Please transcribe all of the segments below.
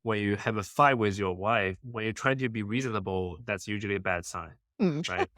when you have a fight with your wife, when you're trying to be reasonable, that's usually a bad sign, Mm. right?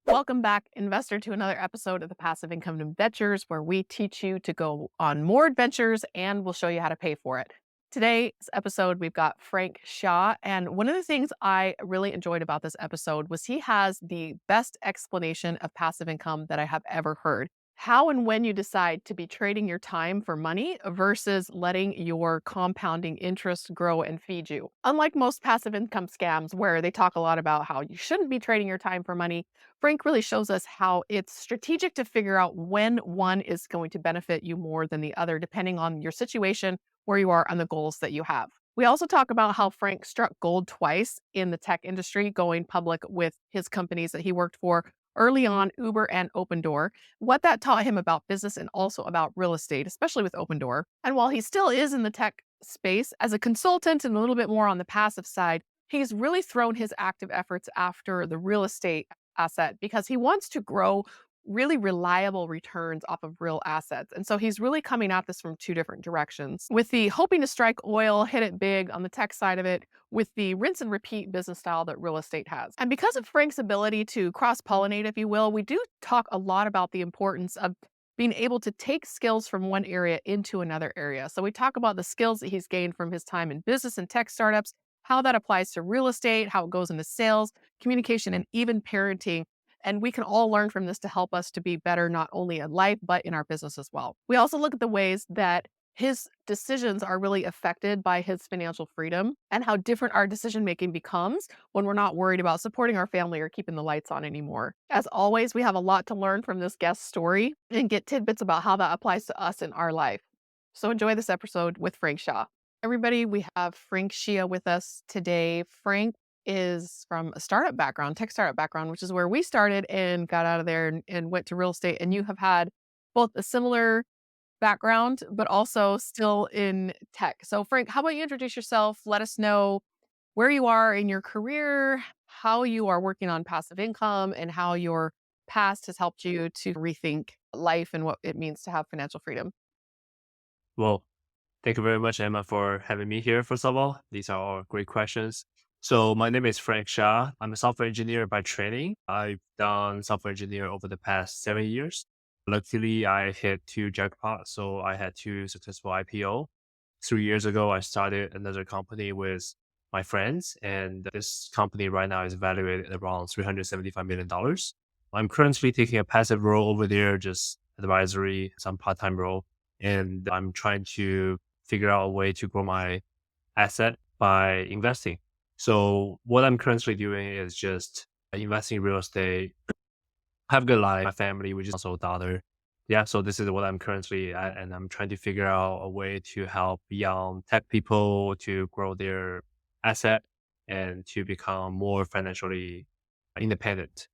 Welcome back, investor, to another episode of the Passive Income Adventures, where we teach you to go on more adventures and we'll show you how to pay for it. Today's episode, we've got Frank Shaw. And one of the things I really enjoyed about this episode was he has the best explanation of passive income that I have ever heard. How and when you decide to be trading your time for money versus letting your compounding interest grow and feed you. Unlike most passive income scams, where they talk a lot about how you shouldn't be trading your time for money, Frank really shows us how it's strategic to figure out when one is going to benefit you more than the other, depending on your situation, where you are, and the goals that you have. We also talk about how Frank struck gold twice in the tech industry, going public with his companies that he worked for early on, Uber and Opendoor, what that taught him about business and also about real estate, especially with Opendoor. And while he still is in the tech space as a consultant and a little bit more on the passive side, he's really thrown his active efforts after the real estate asset because he wants to grow really reliable returns off of real assets. And so he's really coming at this from two different directions. With the hoping to strike oil, hit it big on the tech side of it, with the rinse and repeat business style that real estate has. And because of Frank's ability to cross pollinate, if you will, we do talk a lot about the importance of being able to take skills from one area into another area. So we talk about the skills that he's gained from his time in business and tech startups, how that applies to real estate, how it goes into sales, communication, and even parenting. And we can all learn from this to help us to be better, not only in life, but in our business as well. We also look at the ways that his decisions are really affected by his financial freedom and how different our decision making becomes when we're not worried about supporting our family or keeping the lights on anymore. As always, we have a lot to learn from this guest story and get tidbits about how that applies to us in our life. So enjoy this episode with Frank Shaw. Everybody, we have Frank Shia with us today. Frank is from a startup background, tech startup background, which is where we started and got out of there and went to real estate. And you have had both a similar background, but also still in tech. So, Frank, how about you introduce yourself? Let us know where you are in your career, how you are working on passive income, and how your past has helped you to rethink life and what it means to have financial freedom. Well, thank you very much, Emma, for having me here, first of all. These are all great questions. So my name is Frank Shah. I'm a software engineer by training. I've done software engineer over the past 7 years. Luckily, I hit two jackpots, so I had two successful IPO. 3 years ago, I started another company with my friends, and this company right now is valued at around $375 million. I'm currently taking a passive role over there, just advisory, some part-time role, and I'm trying to figure out a way to grow my asset by investing. So what I'm currently doing is just investing in real estate, have a good life, my family, which is also a daughter. Yeah, so this is what I'm currently at, and I'm trying to figure out a way to help young tech people to grow their asset and to become more financially independent.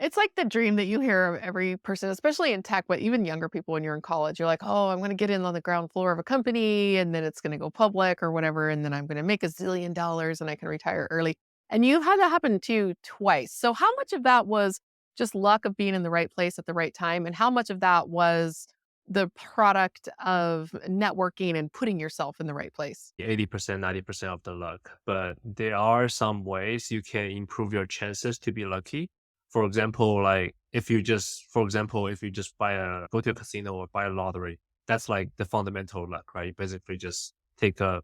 It's like the dream that you hear of every person, especially in tech, but even younger people when you're in college. You're like, oh, I'm going to get in on the ground floor of a company and then it's going to go public or whatever. And then I'm going to make $1 zillion and I can retire early. And you've had that happen to you twice. So, how much of that was just luck of being in the right place at the right time? And how much of that was the product of networking and putting yourself in the right place? 80%, 90% of the luck. But there are some ways you can improve your chances to be lucky. For example, like if you just go to a casino or buy a lottery, that's like the fundamental luck, right? You basically just take a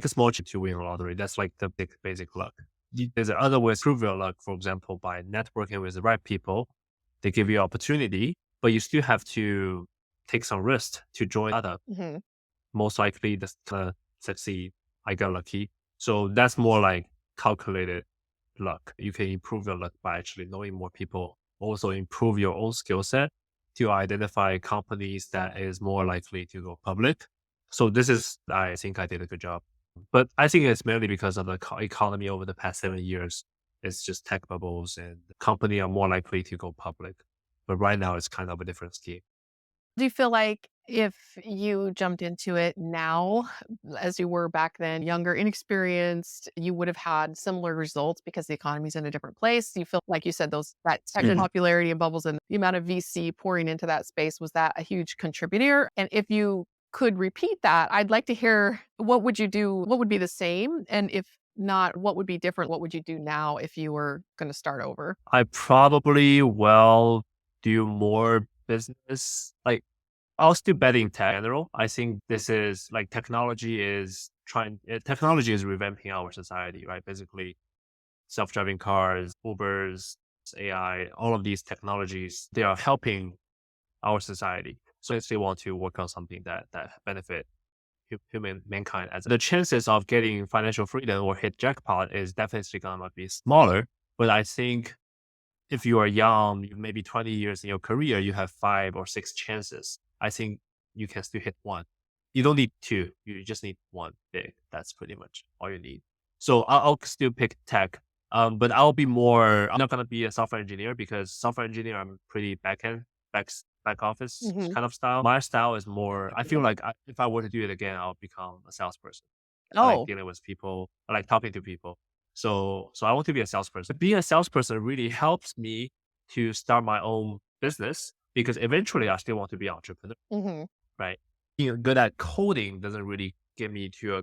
small chance to win a lottery. That's like the basic luck. There's other ways to prove your luck. For example, by networking with the right people, they give you opportunity, but you still have to take some risk to join other. Hmm. Most likely that's gonna succeed. I got lucky. So that's more like calculated luck. You can improve your luck by actually knowing more people. Also improve your own skill set to identify companies that is more likely to go public. So I think I did a good job. But I think it's mainly because of the economy over the past 7 years. It's just tech bubbles and the company are more likely to go public. But right now it's kind of a different scheme. Do you feel like if you jumped into it now, as you were back then, younger, inexperienced, you would have had similar results because the economy's in a different place? Do you feel like you said that tech popularity and bubbles and the amount of VC pouring into that space, was that a huge contributor? And if you could repeat that, I'd like to hear what would you do? What would be the same? And if not, what would be different? What would you do now if you were going to start over? I probably will do more business. Like I'll still bet in tech in general. I think this is like technology is revamping our society, right? Basically, self-driving cars, Ubers, AI, all of these technologies, they are helping our society. So if they want to work on something that benefit mankind, as the chances of getting financial freedom or hit jackpot is definitely gonna be smaller. But I think if you are young, maybe 20 years in your career, you have 5 or 6 chances. I think you can still hit one. You don't need two. You just need one big. That's pretty much all you need. So I'll still pick tech. But I'm not gonna be a software engineer because software engineer, I'm pretty back office Hmm. kind of style. My style is more, I feel like if I were to do it again, I'll become a salesperson. I like Oh, dealing with people. I like talking to people. So I want to be a salesperson. Being a salesperson really helps me to start my own business because eventually I still want to be an entrepreneur, hmm. right? Being good at coding doesn't really get me to a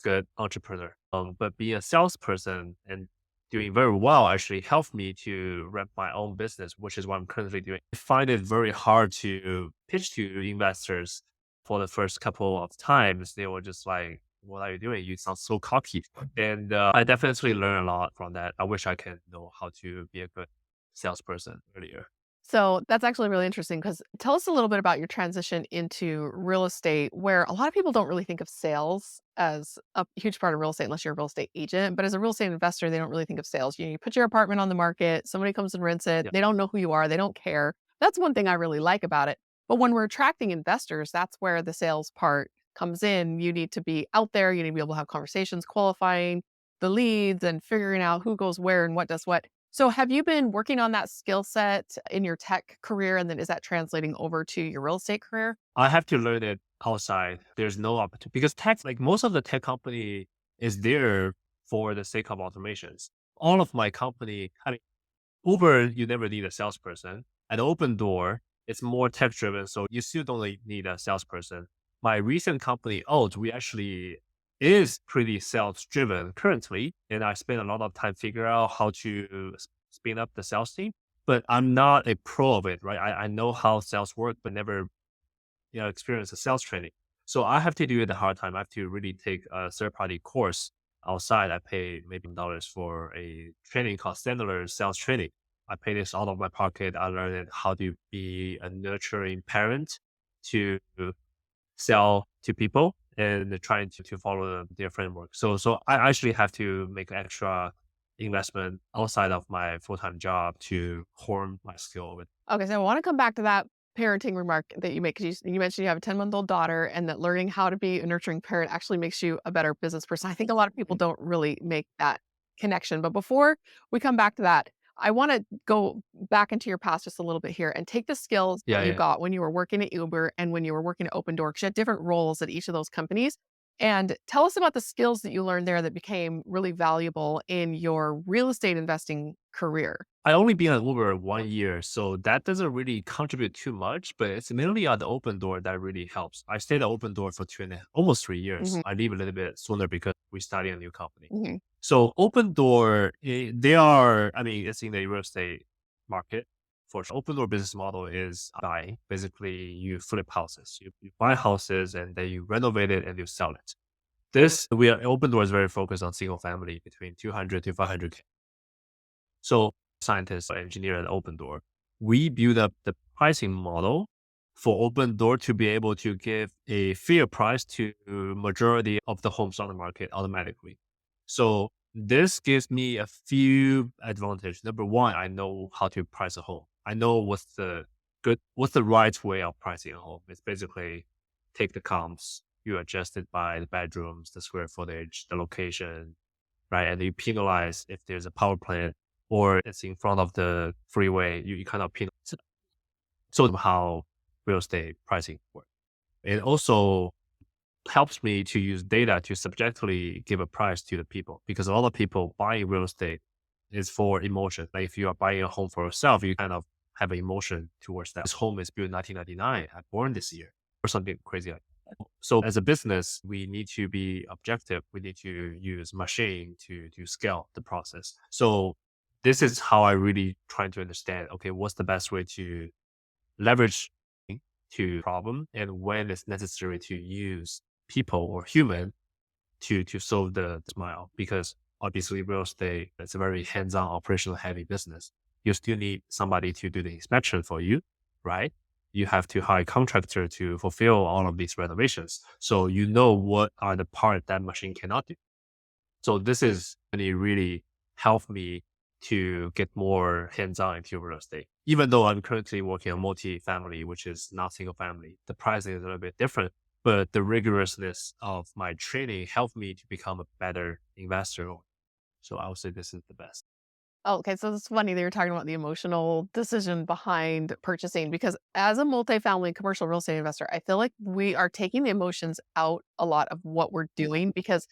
good entrepreneur. But being a salesperson and doing very well actually helped me to run my own business, which is what I'm currently doing. I find it very hard to pitch to investors for the first couple of times. They were just like, "What are you doing? You sound so cocky." And I definitely learned a lot from that. I wish I can know how to be a good salesperson earlier. So that's actually really interesting because tell us a little bit about your transition into real estate, where a lot of people don't really think of sales as a huge part of real estate unless you're a real estate agent. But as a real estate investor, they don't really think of sales. You put your apartment on the market, somebody comes and rents it, Yeah. they don't know who you are, they don't care. That's one thing I really like about it. But when we're attracting investors, that's where the sales part comes in. You need to be out there, you need to be able to have conversations, qualifying the leads and figuring out who goes where and what does what. So have you been working on that skill set in your tech career, and then is that translating over to your real estate career? I have to learn it outside. There's no opportunity because tech, like most of the tech company is there for the sake of automations. All of my company, I mean, Uber, you never need a salesperson. At Opendoor, it's more tech driven, so you still don't need a salesperson. My recent company, Oat, we actually is pretty sales driven currently, and I spend a lot of time figuring out how to spin up the sales team. But I'm not a pro of it, right? I know how sales work, but never experience a sales training. So I have to do it the hard time. I have to really take a third party course outside. I pay maybe dollars for a training called Sandler Sales Training. I pay this out of my pocket. I learned how to be a nurturing parent to sell to people and trying to follow their framework. So I actually have to make extra investment outside of my full time job to hone my skill with. Okay, so I want to come back to that parenting remark that you make because you mentioned you have a 10-month-old daughter and that learning how to be a nurturing parent actually makes you a better business person. I think a lot of people don't really make that connection. But before we come back to that, I want to go back into your past just a little bit here and take the skills that Yeah, you yeah. got when you were working at Uber and when you were working at Opendoor, because you had different roles at each of those companies. And tell us about the skills that you learned there that became really valuable in your real estate investing career. I only been at Uber 1 year, so that doesn't really contribute too much, but it's mainly at the open door that really helps. I stayed at open door for almost 3 years. Hmm. I leave a little bit sooner because we started a new company. Hmm. So open door, they are, I mean, it's in the real estate market. For sure. Open door business model is buying. Basically, you flip houses. You buy houses and then you renovate it and you sell it. Open door is very focused on single family between 200 to 500K. So scientists or engineer at Opendoor, we build up the pricing model for Opendoor to be able to give a fair price to majority of the homes on the market automatically. So this gives me a few advantages. Number one, I know how to price a home. I know what's the right way of pricing a home. It's basically take the comps, you adjust it by the bedrooms, the square footage, the location, right? And you penalize if there's a power plant or it's in front of the freeway, you kind of penalize. So how real estate pricing works. It also helps me to use data to subjectively give a price to the people because a lot of people buying real estate is for emotion. Like if you are buying a home for yourself, you kind of have an emotion towards that. This home is built in 1999. I born this year or something crazy like that. So as a business, we need to be objective. We need to use machine to scale the process. So this is how I really trying to understand, okay, what's the best way to leverage to problem and when it's necessary to use people or human to solve the smile, because obviously real estate it's a very hands-on operational heavy business. You still need somebody to do the inspection for you, right? You have to hire a contractor to fulfill all of these renovations. So you know what are the part that machine cannot do. So this is really helped me to get more hands-on into real estate. Even though I'm currently working on multi-family, which is not single family, the pricing is a little bit different, but the rigorousness of my training helped me to become a better investor. So I would say this is the best. Oh, okay, so it's funny that you're talking about the emotional decision behind purchasing because as a multifamily commercial real estate investor, I feel like we are taking the emotions out a lot of what we're doing because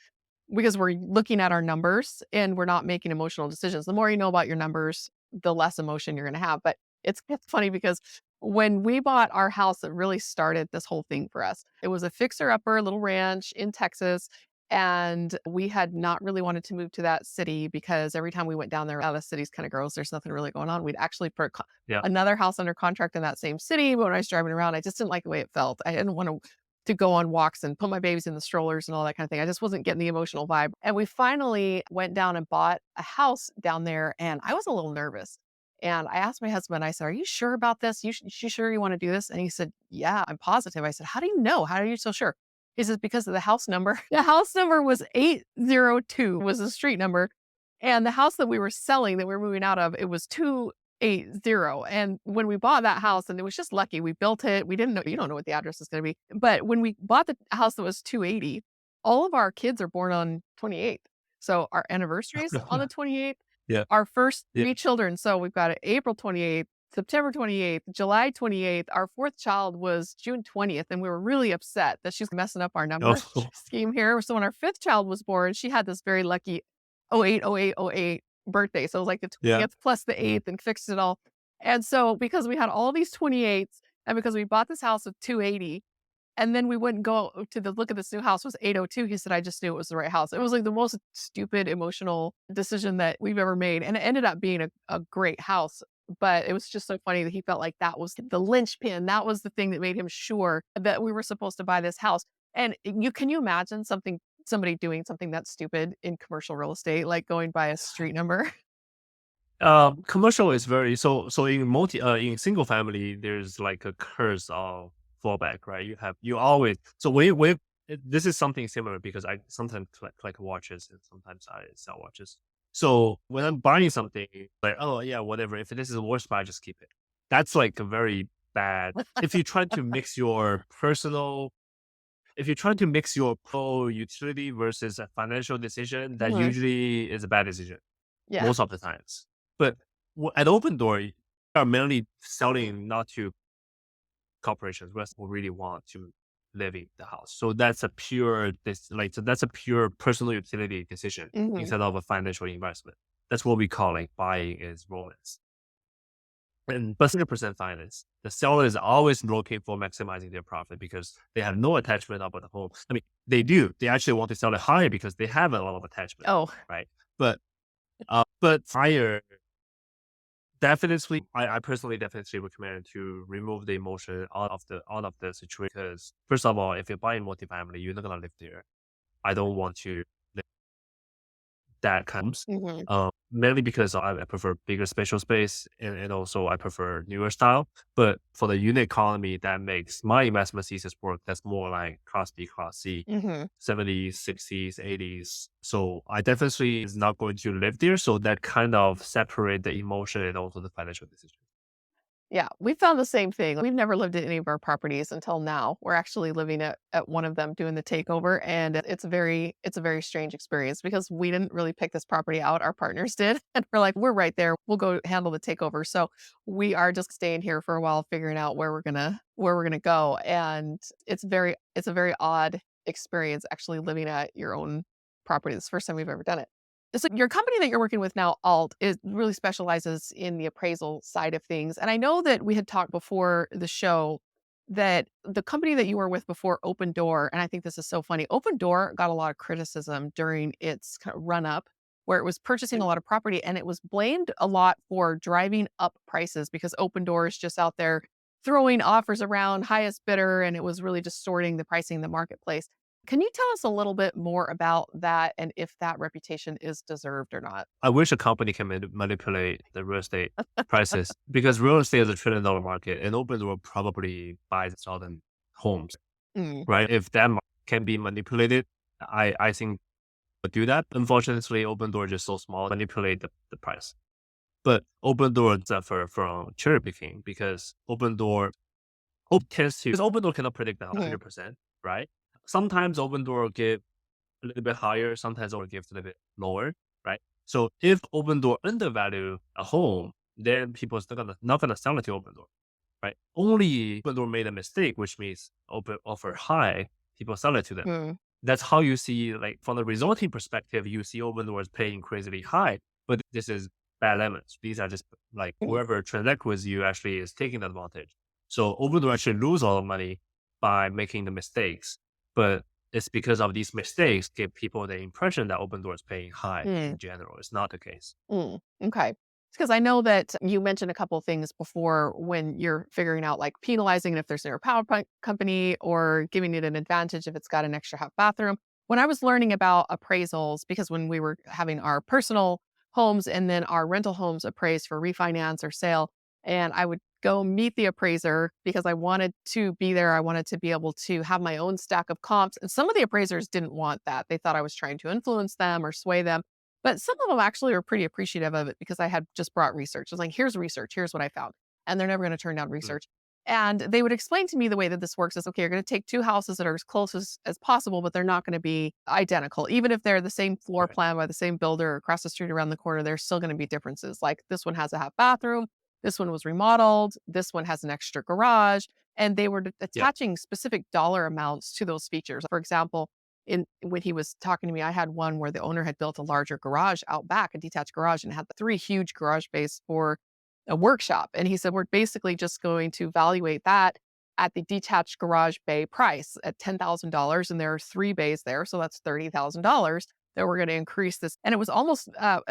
we're looking at our numbers and we're not making emotional decisions. The more you know about your numbers, the less emotion you're going to have. But it's funny because when we bought our house, it really started this whole thing for us. It was a fixer upper, little ranch in Texas. And we had not really wanted to move to that city because every time we went down there, oh, the city's kind of gross. There's nothing really going on. We'd actually put Yeah. another house under contract in that same city. But when I was driving around, I just didn't like the way it felt. I didn't want to go on walks and put my babies in the strollers and all that kind of thing. I just wasn't getting the emotional vibe. And we finally went down and bought a house down there, and I was a little nervous. And I asked my husband, I said, "Are you sure about this? You sure you want to do this?" And he said, "Yeah, I'm positive." I said, "How do you know? How are you so sure?" He says, "Because of the house number." The house number was 802 was the street number. And the house that we were selling that we were moving out of, it was 280. And when we bought that house, and it was just lucky, we built it. We didn't know, you don't know what the address is going to be. But when we bought the house that was 280, all of our kids are born on 28th. So our anniversaries on the 28th, Yeah. our first Yeah. three children. So we've got April 28th, September 28th, July 28th. Our fourth child was June 20th, and we were really upset that she's messing up our number Oh, scheme here. So when our fifth child was born, she had this very lucky 080808 birthday. So it was like the yeah. 20th plus the 8th and fixed it all. And so because we had all these 28s and because we bought this house with 280, and then we wouldn't go to the look at this new house was 802. He said, I just knew it was the right house. It was like the most stupid emotional decision that we've ever made. And it ended up being a great house. But it was just so funny that he felt like that was the linchpin. That was the thing that made him sure that we were supposed to buy this house. And can you imagine somebody doing something that's stupid in commercial real estate, like going by a street number? Commercial is very so in in single family, there's like a curse of fallback, right? You always so this is something similar because I sometimes collect watches and sometimes I sell watches. So when I'm buying something, like oh yeah, whatever. If this is a worst buy, just keep it. That's like a very bad. If you try to mix your personal, if you try to mix your pro utility versus a financial decision, that Mhm. usually is a bad decision Yeah. most of the times. But at Opendoor, we are mainly selling not to corporations, residents who really want to live in the house. So that's a pure so that's a pure personal utility decision Mhm. instead of a financial investment. That's what we call like buying is romance. And but 100% finance. The seller is always looking for maximizing their profit because they have no attachment about the home. I mean, they do. They actually want to sell it higher because they have a lot of attachment, Oh, right? But fire definitely, I personally definitely recommend to remove the emotion out of the situation because first of all, if you're buying multifamily, you're not gonna live there. I don't want to live that comes. mhm. Mainly because I prefer bigger spatial space and also I prefer newer style. But for the unit economy, that makes my investment thesis work. That's more like Class B, Class C, Mhm. 70s, 60s, 80s. So I definitely is not going to live there. So that kind of separate the emotion and also the financial decision. Yeah, we found the same thing. We've never lived at any of our properties until now. We're actually living at one of them doing the takeover, and it's a very strange experience because we didn't really pick this property out. Our partners did, and we're like, we're right there. We'll go handle the takeover. So we are just staying here for a while, figuring out where we're gonna go. And it's a very odd experience actually living at your own property. It's the first time we've ever done it. So your company that you're working with now, Alt, is really specializes in the appraisal side of things. And I know that we had talked before the show that the company that you were with before, Opendoor, and I think this is so funny. Opendoor got a lot of criticism during its kind of run up, where it was purchasing a lot of property, and it was blamed a lot for driving up prices because Opendoor is just out there throwing offers around, highest bidder, and it was really distorting the pricing in the marketplace. Can you tell us a little bit more about that and if that reputation is deserved or not? I wish a company can manipulate the real estate prices because real estate is a $1 trillion market and Opendoor probably buys 1,000 homes, Mm, right? If that can be manipulated, I think would do that. Unfortunately, Opendoor is just so small, manipulate the price. But Opendoor suffer from cherry picking because Opendoor cannot predict that mhm, 100%, right? Sometimes Opendoor give a little bit higher, sometimes Opendoor gives a little bit lower, right? So if Opendoor undervalue a home, then people are still not gonna sell it to Opendoor, right? Only Opendoor made a mistake, which means open offer high, people sell it to them. mm, That's how you see, like from the resulting perspective, you see Opendoor is paying crazily high, but this is bad lemons. These are just like mm, whoever transact with you actually is taking advantage. So Opendoor actually lose all the money by making the mistakes, but it's because of these mistakes give people the impression that Opendoor is paying high mm. in general. It's not the case. Okay. Because I know that you mentioned a couple of things before when you're figuring out like penalizing it if there's near a company or giving it an advantage if it's got an extra half bathroom. When I was learning about appraisals, because when we were having our personal homes and then our rental homes appraised for refinance or sale, and I would go meet the appraiser because I wanted to be there. I wanted to be able to have my own stack of comps. And some of the appraisers didn't want that. They thought I was trying to influence them or sway them. But some of them actually were pretty appreciative of it because I had just brought research. I was like, here's research, here's what I found. And they're never going to turn down Mm, research. And they would explain to me the way that this works is okay, you're going to take two houses that are as close as possible, but they're not going to be identical. Even if they're the same floor right. plan by the same builder across the street around the corner, there's still going to be differences. Like this one has a half bathroom, this one was remodeled, this one has an extra garage. And they were Yeah. attaching specific dollar amounts to those features. For example, in when he was talking to me, I had one where the owner had built a larger garage out back, a detached garage, and had the three huge garage bays for a workshop. And he said, we're basically just going to evaluate that at the detached garage bay price at $10,000. And there are three bays there. So that's $30,000 that we're going to increase this. And it was almost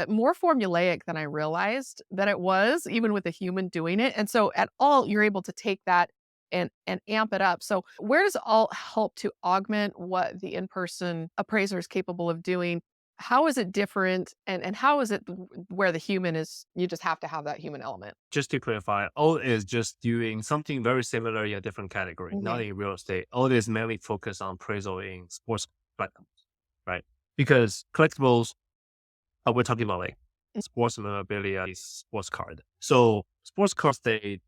more formulaic than I realized that it was, even with a human doing it. And so at all, you're able to take that and amp it up. So where does all help to augment what the in-person appraiser is capable of doing? How is it different and how is it where the human is you just have to have that human element? Just to clarify, all is just doing something very similar in a different category, not Mhm. in real estate. All is mainly focused on appraisal in sports platforms, right? Because collectibles, we're talking about like sports memorabilia, is sports card. So sports cards, they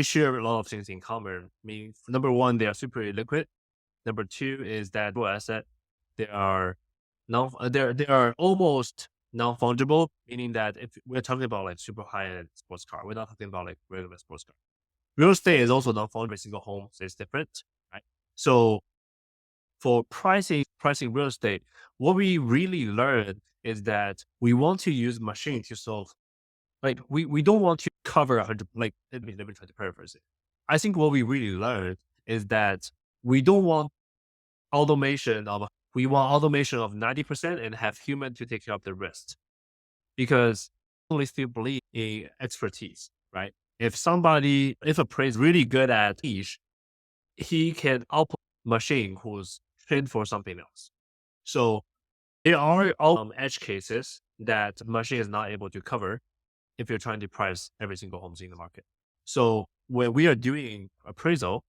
share a lot of things in common. I mean, number one, they are super liquid. Number two is that real asset, they are they are almost non-fungible, meaning that if we're talking about like super high-end sports car, we're not talking about like regular sports car. Real estate is also non-fungible. Every single home is different, right? So for pricing real estate, what we really learned is that we want to use machine to solve. Like we don't want to cover 100. Like let me try to paraphrase it. I think what we really learned is that we don't want automation of we want automation of 90% and have human to take care of the rest because I only still believe in expertise, right? If a player is really good at niche, he can output machine who's trained for something else. So there are edge cases that machine is not able to cover if you're trying to price every single homes in the market. So when we are doing appraisal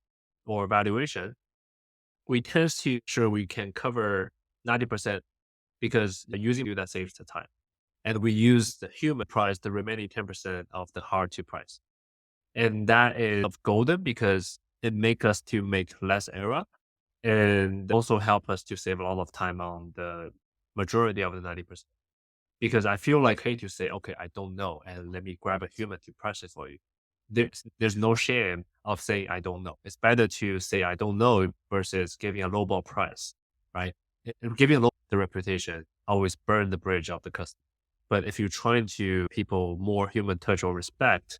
or valuation, we tend to sure we can cover 90% because the using do that saves the time. And we use the human price the remaining 10% of the hard to price. And that is of golden because it make us to make less error and also help us to save a lot of time on the majority of the 90%. Because I feel like hate to say, okay, I don't know, and let me grab a human to price it for you. There's no shame of saying I don't know. It's better to say I don't know versus giving a lowball price, right? Giving a low the reputation always burn the bridge of the customer. But if you're trying to people more human touch or respect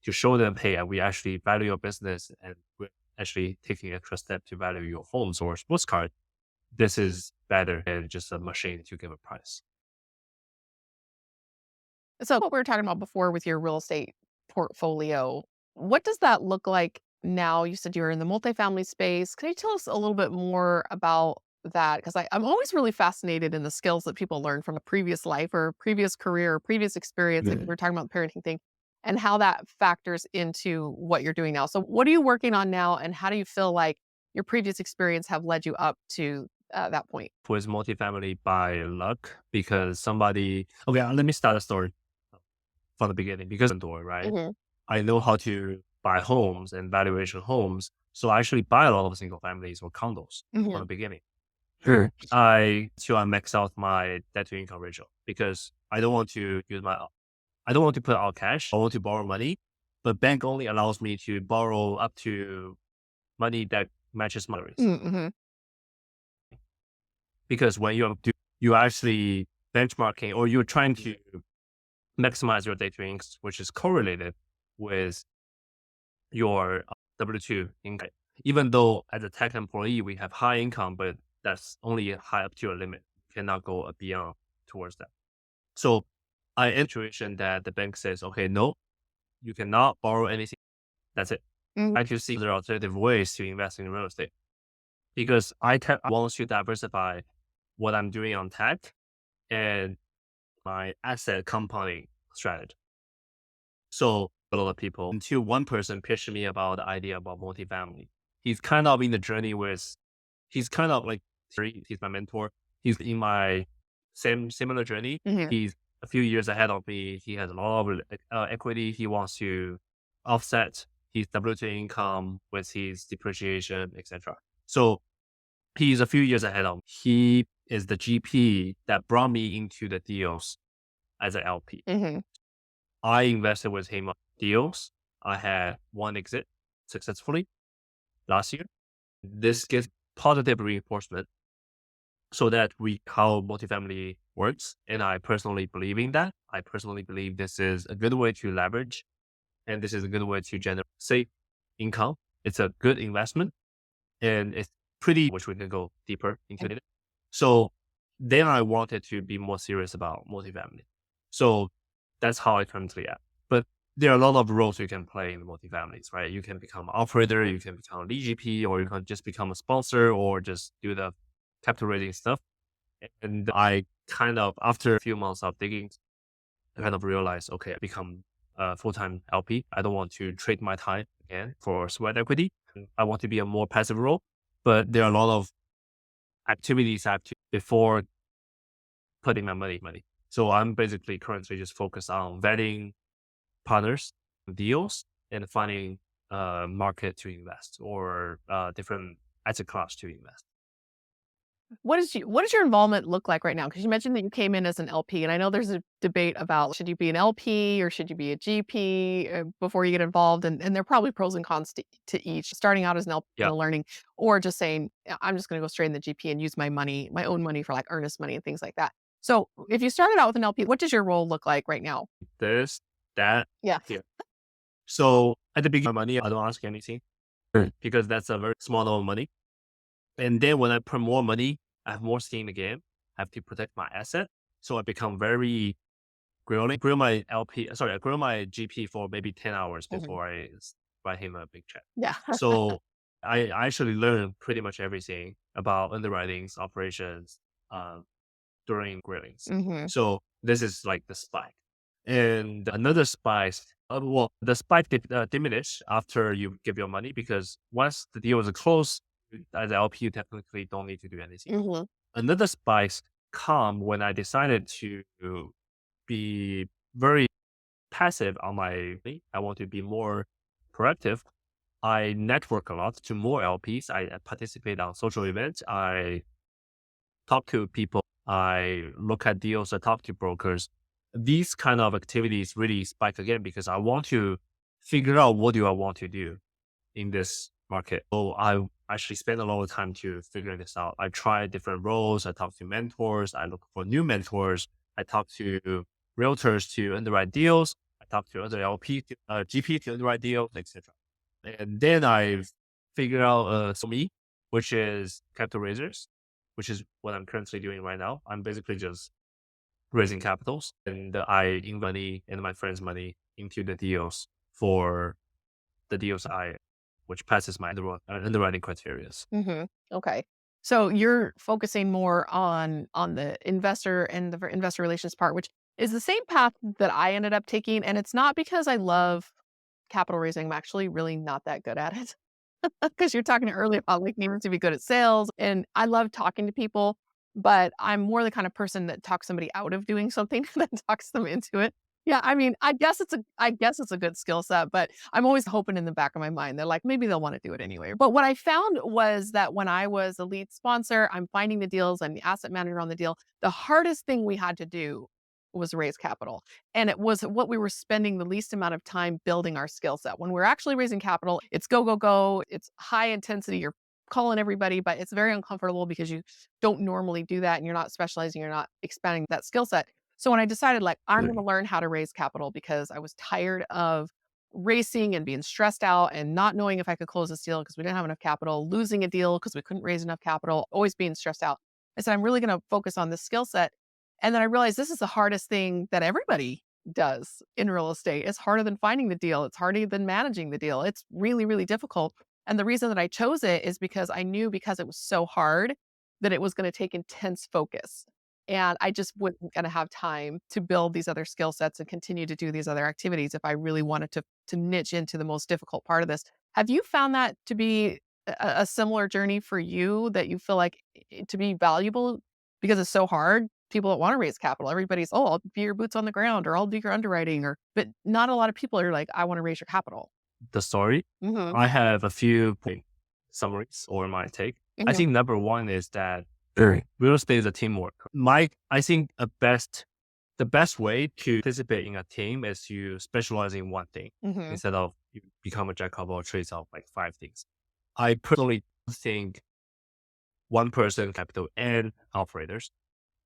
to show them, hey, we actually value your business and we're actually taking an extra step to value your homes or sports card. This is better than just a machine to give a price. So, what we were talking about before with your real estate portfolio, what does that look like now? You said you were in the multifamily space. Can you tell us a little bit more about that? Because I'm always really fascinated in the skills that people learn from a previous life or previous career or previous experience. Like we Mhm. were talking about the parenting thing and how that factors into what you're doing now. So, what are you working on now? And how do you feel like your previous experience have led you up to that point? With multifamily by luck because somebody, okay, let me start a story from the beginning because door, right? Hmm. I know how to buy homes and valuation homes. So I actually buy a lot of single families or condos from Hmm. the beginning. Sure. I max out my debt to income ratio because I don't want to put out cash. I want to borrow money, but bank only allows me to borrow up to money that matches my risk. Hmm. Because when you actually benchmarking or you're trying to maximize your data inks, which is correlated with your W-2 income. Even though as a tech employee, we have high income, but that's only high up to a limit. You cannot go beyond towards that. So I in a situation that the bank says, okay, no, you cannot borrow anything. That's it. Hmm. I to see there are alternative ways to invest in real estate because I want to diversify what I'm doing on tech and my asset compounding strategy. So a lot of people until one person pitched me about the idea about multifamily. He's kind of in the journey with, he's kind of like, he's my mentor. He's in my similar journey. Hmm. He's a few years ahead of me. He has a lot of equity. He wants to offset his W2 income with his depreciation, etc. So he's a few years ahead of me. He is the GP that brought me into the deals as an LP. Hmm. I invested with him on deals. I had one exit successfully last year. This gives positive reinforcement so that we how multifamily works. And I personally believe in that. I personally believe this is a good way to leverage and this is a good way to generate safe income. It's a good investment and it's pretty, which we can go deeper into it. So then I wanted to be more serious about multifamily. So that's how I currently am. But there are a lot of roles you can play in multifamilies, right? You can become an operator, you can become a lead GP, or you can just become a sponsor or just do the capital raising stuff. And I kind of, after a few months of digging, I kind of realized, okay, I become a full-time LP. I don't want to trade my time again for sweat equity. I want to be a more passive role, but there are a lot of activities I have to before putting my money. So I'm basically currently just focused on vetting partners, deals, and finding market to invest or different asset class to invest. What does your involvement look like right now? Because you mentioned that you came in as an LP, and I know there's a debate about should you be an LP or should you be a GP before you get involved, and there are probably pros and cons to each. Starting out as an LP, Yeah, kind of learning, or just saying I'm just going to go straight in the GP and use my money, my own money for like earnest money and things like that. So if you started out with an LP, what does your role look like right now? this, that, Yeah. here. So at the beginning of my money, I don't ask anything. Sure. Because that's a very small amount of money. And then when I put more money, I have more skin in the game. I have to protect my asset. So I become very grill my LP, sorry, I grill my GP for maybe 10 hours Mhm. before write him a big check. Yeah. So I actually learned pretty much everything about underwritings, operations, um, during grillings. Hmm. So this is like the spike. And another spike, well, the spike diminish after you give your money because once the deal is closed, as LP, you technically don't need to do anything. Hmm. Another spike come when I decided to be very passive on my, I want to be more proactive. I network a lot to more LPs. I participate on social events. I talk to people. I look at deals. I talk to brokers. These kind of activities really spike again because I want to figure out what do I want to do in this market. So I actually spend a lot of time to figure this out. I try different roles. I talk to mentors. I look for new mentors. I talk to realtors to underwrite deals. I talk to other GP to underwrite deals, etc. And then I figured out so me, which is capital raisers, which is what I'm currently doing right now. I'm basically just raising capitals, and I invest money and my friends' money into the deals for the deals which passes my underwriting criteria. Okay. So you're focusing more on the investor and the investor relations part, which is the same path that I ended up taking. And it's not because I love capital raising. I'm actually really not that good at it. Because you're talking earlier about like needing to be good at sales. And I love talking to people, but I'm more the kind of person that talks somebody out of doing something than talks them into it. Yeah, I mean, I guess it's a good skill set, but I'm always hoping in the back of my mind, they're like, maybe they'll want to do it anyway. But what I found was that when I was a lead sponsor, I'm finding the deals, I'm the asset manager on the deal. The hardest thing we had to do was raise capital. And it was what we were spending the least amount of time building our skill set. When we're actually raising capital, it's go, go, go. It's high intensity. You're calling everybody, but it's very uncomfortable because you don't normally do that and you're not specializing, you're not expanding that skill set. So when I decided like I'm going to learn how to raise capital because I was tired of racing and being stressed out and not knowing if I could close this deal because we didn't have enough capital, losing a deal because we couldn't raise enough capital, always being stressed out. I said, I'm really going to focus on this skill set. And then I realized this is the hardest thing that everybody does in real estate. It's harder than finding the deal. It's harder than managing the deal. It's really, really difficult. And the reason that I chose it is because I knew because it was so hard that it was going to take intense focus. And I just wasn't going to have time to build these other skill sets and continue to do these other activities if I really wanted to niche into the most difficult part of this. Have you found that to be a similar journey for you that you feel like to be valuable because it's so hard? People that want to raise capital, everybody's, oh, I'll be your boots on the ground or I'll do your underwriting but not a lot of people are like, I want to raise your capital. The story, Hmm. I have a few summaries or my take. I Hmm. think number one is that real estate is a teamwork. I think the best way to participate in a team is you specialize in one thing Hmm. instead of you become a jack of all trades of like five things. I personally think one person capital and operators.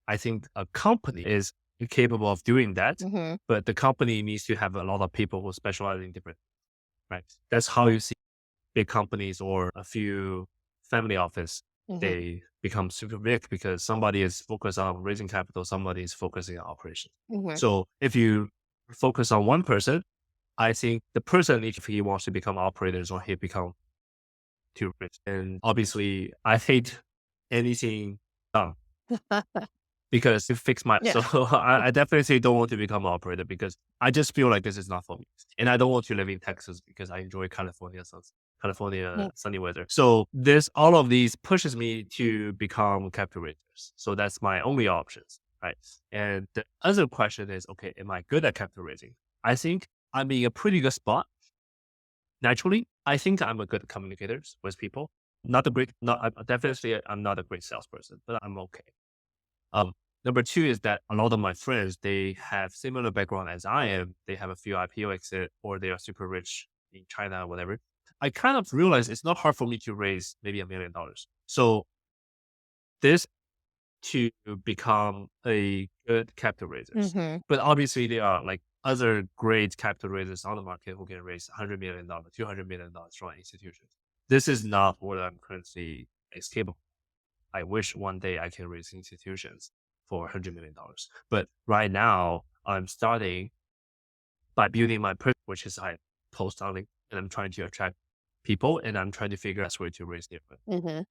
I think a company is capable of doing that, Hmm. but the company needs to have a lot of people who specialize in different, right? That's how you see big companies or a few family office, Hmm. they become super big because somebody is focused on raising capital, somebody is focusing on operations. Hmm. So if you focus on one person, I think the person, if he wants to become operators or he become too rich. And obviously I hate anything done because it fixed my Yeah. so I definitely don't want to become an operator because I just feel like this is not for me. And I don't want to live in Texas because I enjoy California sunny weather. So this all of these pushes me to become capital raisers. So that's my only options. Right. And the other question is, okay, am I good at capital raising? I think I'm in a pretty good spot. Naturally, I think I'm a good communicator with people. Not a great, not definitely I'm not a great salesperson, but I'm okay. Um, Number two is that a lot of my friends, they have similar background as I am. They have a few IPO exit or they are super rich in China or whatever. I kind of realized it's not hard for me to raise maybe $1 million. So this to become a good capital raisers. Hmm. But obviously there are like other great capital raisers on the market who can raise $100 million, $200 million from institutions. This is not what I'm currently capable. I wish one day I can raise institutions for $100 million. But right now, I'm starting by building my person, which is I post on LinkedIn, and I'm trying to attract people, and I'm trying to figure out a way to raise their money. Hmm.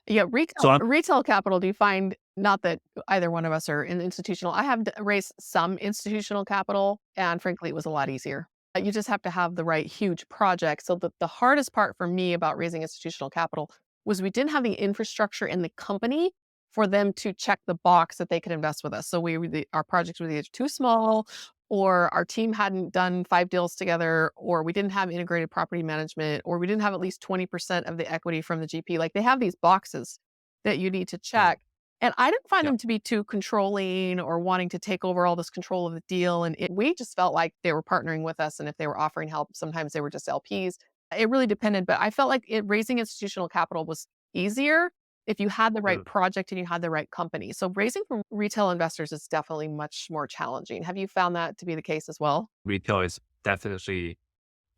Yeah, So I'm retail capital, do you find not that either one of us are in institutional. I have raised some institutional capital, and frankly, it was a lot easier. You just have to have the right huge project. So the hardest part for me about raising institutional capital was we didn't have the infrastructure in the company for them to check the box that they could invest with us. So our projects were either too small or our team hadn't done 5 deals together, or we didn't have integrated property management, or we didn't have at least 20% of the equity from the GP. Like they have these boxes that you need to mm, check. And I didn't find yeah. them to be too controlling or wanting to take over all this control of the deal. And we just felt like they were partnering with us. And if they were offering help, sometimes they were just LPs. It really depended. But I felt like raising institutional capital was easier if you had the right Mm. project and you had the right company. So raising from retail investors is definitely much more challenging. Have you found that to be the case as well? Retail is definitely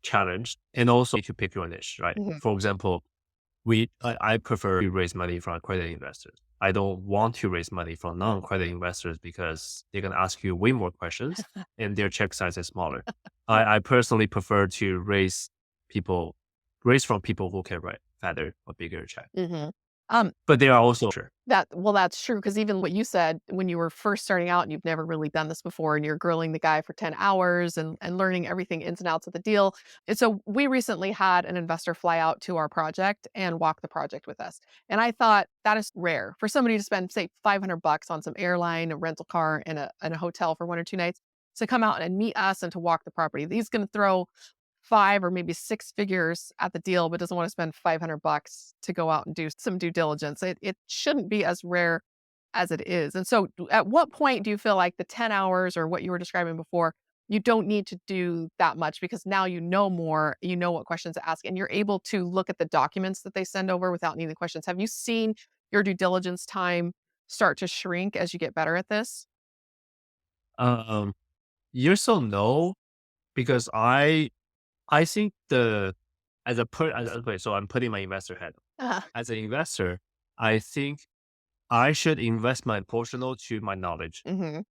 challenged, and also you need to pick your niche, right? Mhm. For example, I prefer to raise money from accredited investors. I don't want to raise money from non-accredited investors because they're going to ask you way more questions and their check size is smaller. I personally prefer to raise from people who can write fatter or bigger check. Mhm. Um, But they are also sure. that's true because even what you said when you were first starting out and you've never really done this before and you're grilling the guy for 10 hours and learning everything ins and outs of the deal. And so we recently had an investor fly out to our project and walk the project with us. And I thought that is rare for somebody to spend, say, $500 on some airline, a rental car, and a hotel for 1 or 2 nights to come out and meet us and to walk the property. He's going to throw 5 or maybe 6 figures at the deal, but doesn't wanna spend $500 to go out and do some due diligence. It shouldn't be as rare as it is. And so at what point do you feel like the 10 hours or what you were describing before, you don't need to do that much because now you know more, you know what questions to ask, and you're able to look at the documents that they send over without needing the questions. Have you seen your due diligence time start to shrink as you get better at this? Um, yes or no, because I think okay, so I'm putting my investor hat. Uh, As an investor, I think I should invest my portional to my knowledge. mhm,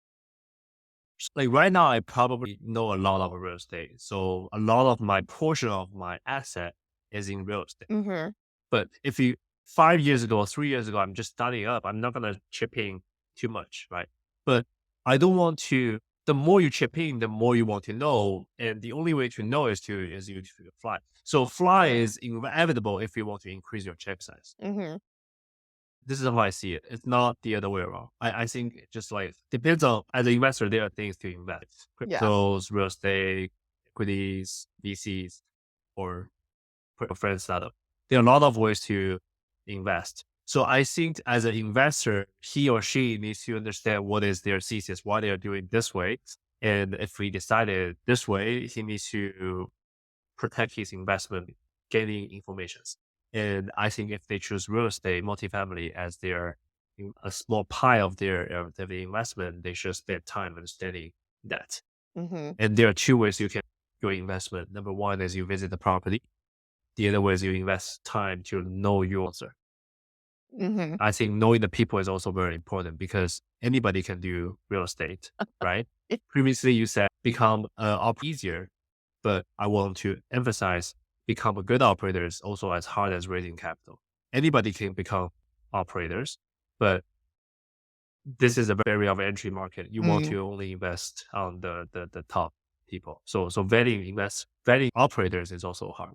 Like right now, I probably know a lot of real estate. So a lot of my portion of my asset is in real estate. mhm, But if you 5 years ago or 3 years ago, I'm just starting up, I'm not gonna chip in too much, right? But I don't want to. The more you chip in, the more you want to know, and the only way to know is you to fly. So fly is inevitable if you want to increase your check size. mhm. This is how I see it. It's not the other way around. I think it just like depends on as an investor, there are things to invest. Yeah. Cryptos, real estate, equities, VCs, or friend startup. There are a lot of ways to invest. So I think as an investor, he or she needs to understand what is their thesis, why they are doing this way. And if we decided this way, he needs to protect his investment, gaining informations. And I think if they choose real estate, multifamily as a small pie of the investment, they should spend time understanding that. Mhm, And there are two ways you can your investment. Number one is you visit the property. The other way is you invest time to know your answer. mhm. I think knowing the people is also very important because anybody can do real estate, right? Previously, you said become easier, but I want to emphasize become a good operator is also as hard as raising capital. Anybody can become operators, but this is a barrier of entry market. You want Mm. to only invest on the top people. So vetting operators is also hard.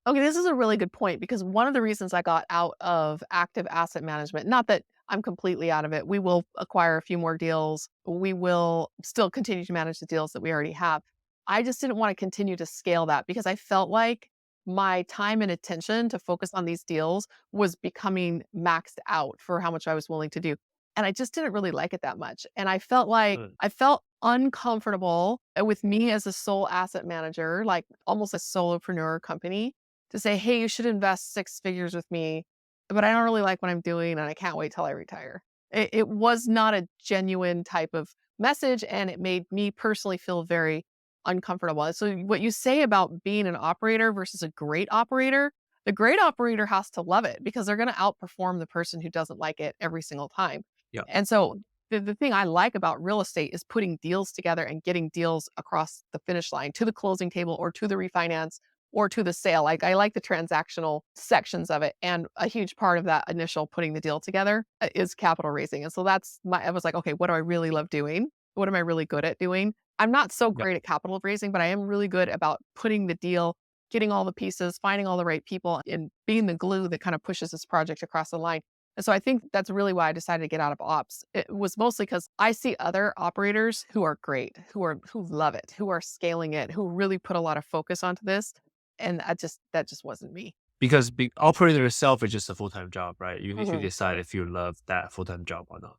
Okay, this is a really good point because one of the reasons I got out of active asset management, not that I'm completely out of it. We will acquire a few more deals. We will still continue to manage the deals that we already have. I just didn't want to continue to scale that because I felt like my time and attention to focus on these deals was becoming maxed out for how much I was willing to do. And I just didn't really like it that much. And I felt like Mm. I felt uncomfortable with me as a sole asset manager, like almost a solopreneur company to say, "Hey, you should invest 6 figures with me, but I don't really like what I'm doing and I can't wait till I retire." It was not a genuine type of message, and it made me personally feel very uncomfortable. So what you say about being an operator versus a great operator, the great operator has to love it because they're gonna outperform the person who doesn't like it every single time. Yeah. And so the thing I like about real estate is putting deals together and getting deals across the finish line to the closing table or to the refinance or to the sale. Like I like the transactional sections of it. And a huge part of that initial putting the deal together is capital raising. And so I was like, okay, what do I really love doing? What am I really good at doing? I'm not so Yeah. great at capital raising, but I am really good about putting the deal, getting all the pieces, finding all the right people, and being the glue that kind of pushes this project across the line. And so I think that's really why I decided to get out of ops. It was mostly because I see other operators who are great, who love it, who are scaling it, who really put a lot of focus onto this. And that just wasn't me. Because operator itself is just a full-time job, right? You need to Mhm, decide if you love that full-time job or not.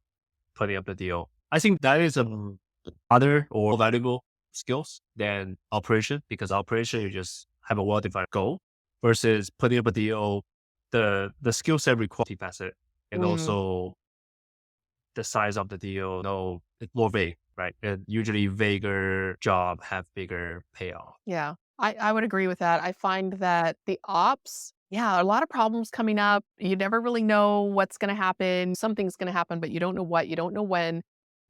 Putting up the deal. I think that is other or valuable skills than operation because operation you just have a well-defined goal versus putting up a deal. The skill set requires multifaceted. and Mm, also the size of the deal. No, it's more vague, right? And usually vaguer job have bigger payoff. yeah, I would agree with that. I find that the ops, yeah, a lot of problems coming up. You never really know what's going to happen. Something's going to happen, but you don't know what, you don't know when.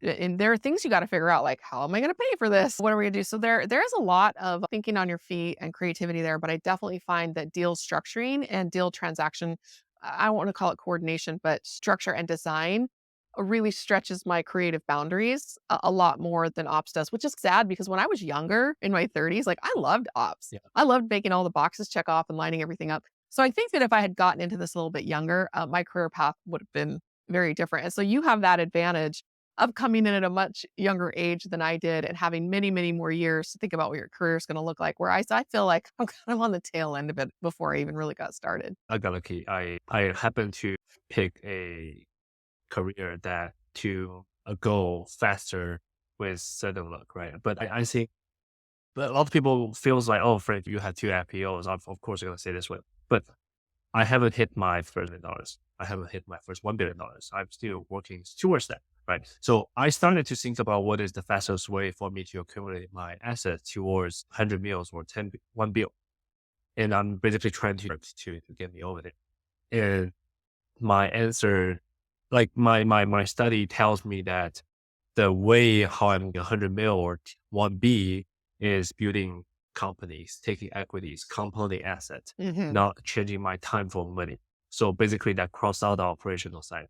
And there are things you got to figure out, like how am I going to pay for this? What are we going to do? So there is a lot of thinking on your feet and creativity there. But I definitely find that deal structuring and deal transaction, I don't want to call it coordination, but structure and design really stretches my creative boundaries a lot more than ops does, which is sad because when I was younger in my 30s, like I loved ops. Yeah, I loved making all the boxes check off and lining everything up. So I think that if I had gotten into this a little bit younger, my career path would have been very different. And so you have that advantage of coming in at a much younger age than I did and having many, many more years to think about what your career is going to look like. Whereas I feel like I'm kind of on the tail end of it before I even really got started. I got lucky. I happened to pick a career that to go faster with certain luck, right? But I think but a lot of people feels like, oh, Frank, you had two IPOs. Of course, you're gonna say this way, but I haven't hit my first $1 million. I haven't hit my first $1 billion. I'm still working towards that, right? So I started to think about what is the fastest way for me to accumulate my assets towards 100 mils or 1 bill. And I'm basically trying to get me over there. And my answer, like my study tells me that the way how I'm 100 mil or 1B is building companies, taking equities, compounding assets, Hmm. not changing my time for money. So basically that cross out the operational side,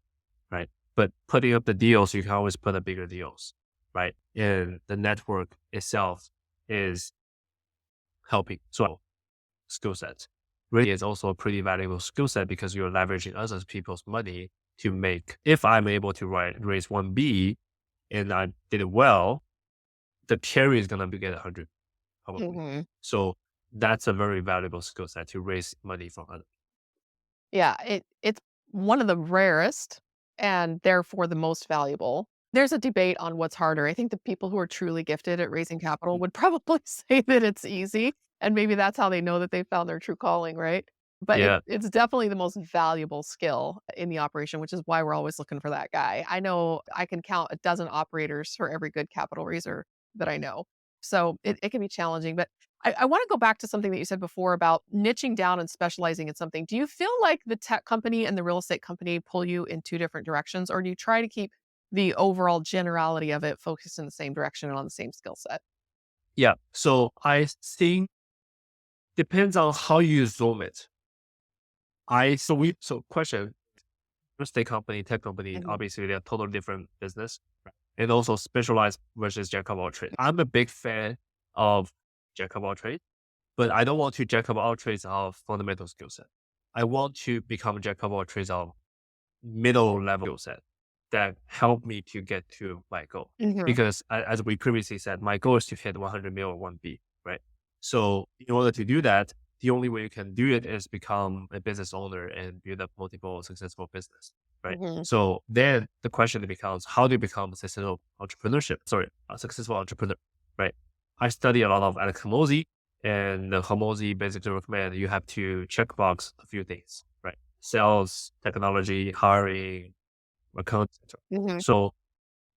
right? But putting up the deals, you can always put up bigger deals, right? And the network itself is helping. So skill set really is also a pretty valuable skill set because you're leveraging other people's money to make, if I'm able to raise 1B and I did it well, the carry is gonna be get 100 probably. Hmm. So that's a very valuable skill set to raise money from other. Yeah, it's one of the rarest and therefore the most valuable. There's a debate on what's harder. I think the people who are truly gifted at raising capital would probably say that it's easy, and maybe that's how they know that they found their true calling, right? But Yeah, it's definitely the most valuable skill in the operation, which is why we're always looking for that guy. I know I can count a dozen operators for every good capital raiser that I know. So it can be challenging, but I want to go back to something that you said before about niching down and specializing in something. Do you feel like the tech company and the real estate company pull you in two different directions, or do you try to keep the overall generality of it focused in the same direction and on the same skill set? yeah. So I think depends on how you zoom it. So question, real estate company, tech company, Mhm. obviously they're totally different business. Right? And also specialized versus jack of all trades. I'm a big fan of jack of all trades, but I don't want to jack of all trades of fundamental skill set. I want to become jack of all trades of middle level skill set that help me to get to my goal. Mhm. Because as we previously said, my goal is to hit 100 mil or 1B, right? So in order to do that, the only way you can do it is become a business owner and build up multiple successful business, right? Mhm. So then the question becomes, how do you become a successful entrepreneurship? Sorry, a successful entrepreneur, right? I study a lot of Alex Hormozy, and the Hormozy basically recommend you have to check box a few things, right? Sales, technology, hiring, account, etc. Mhm. So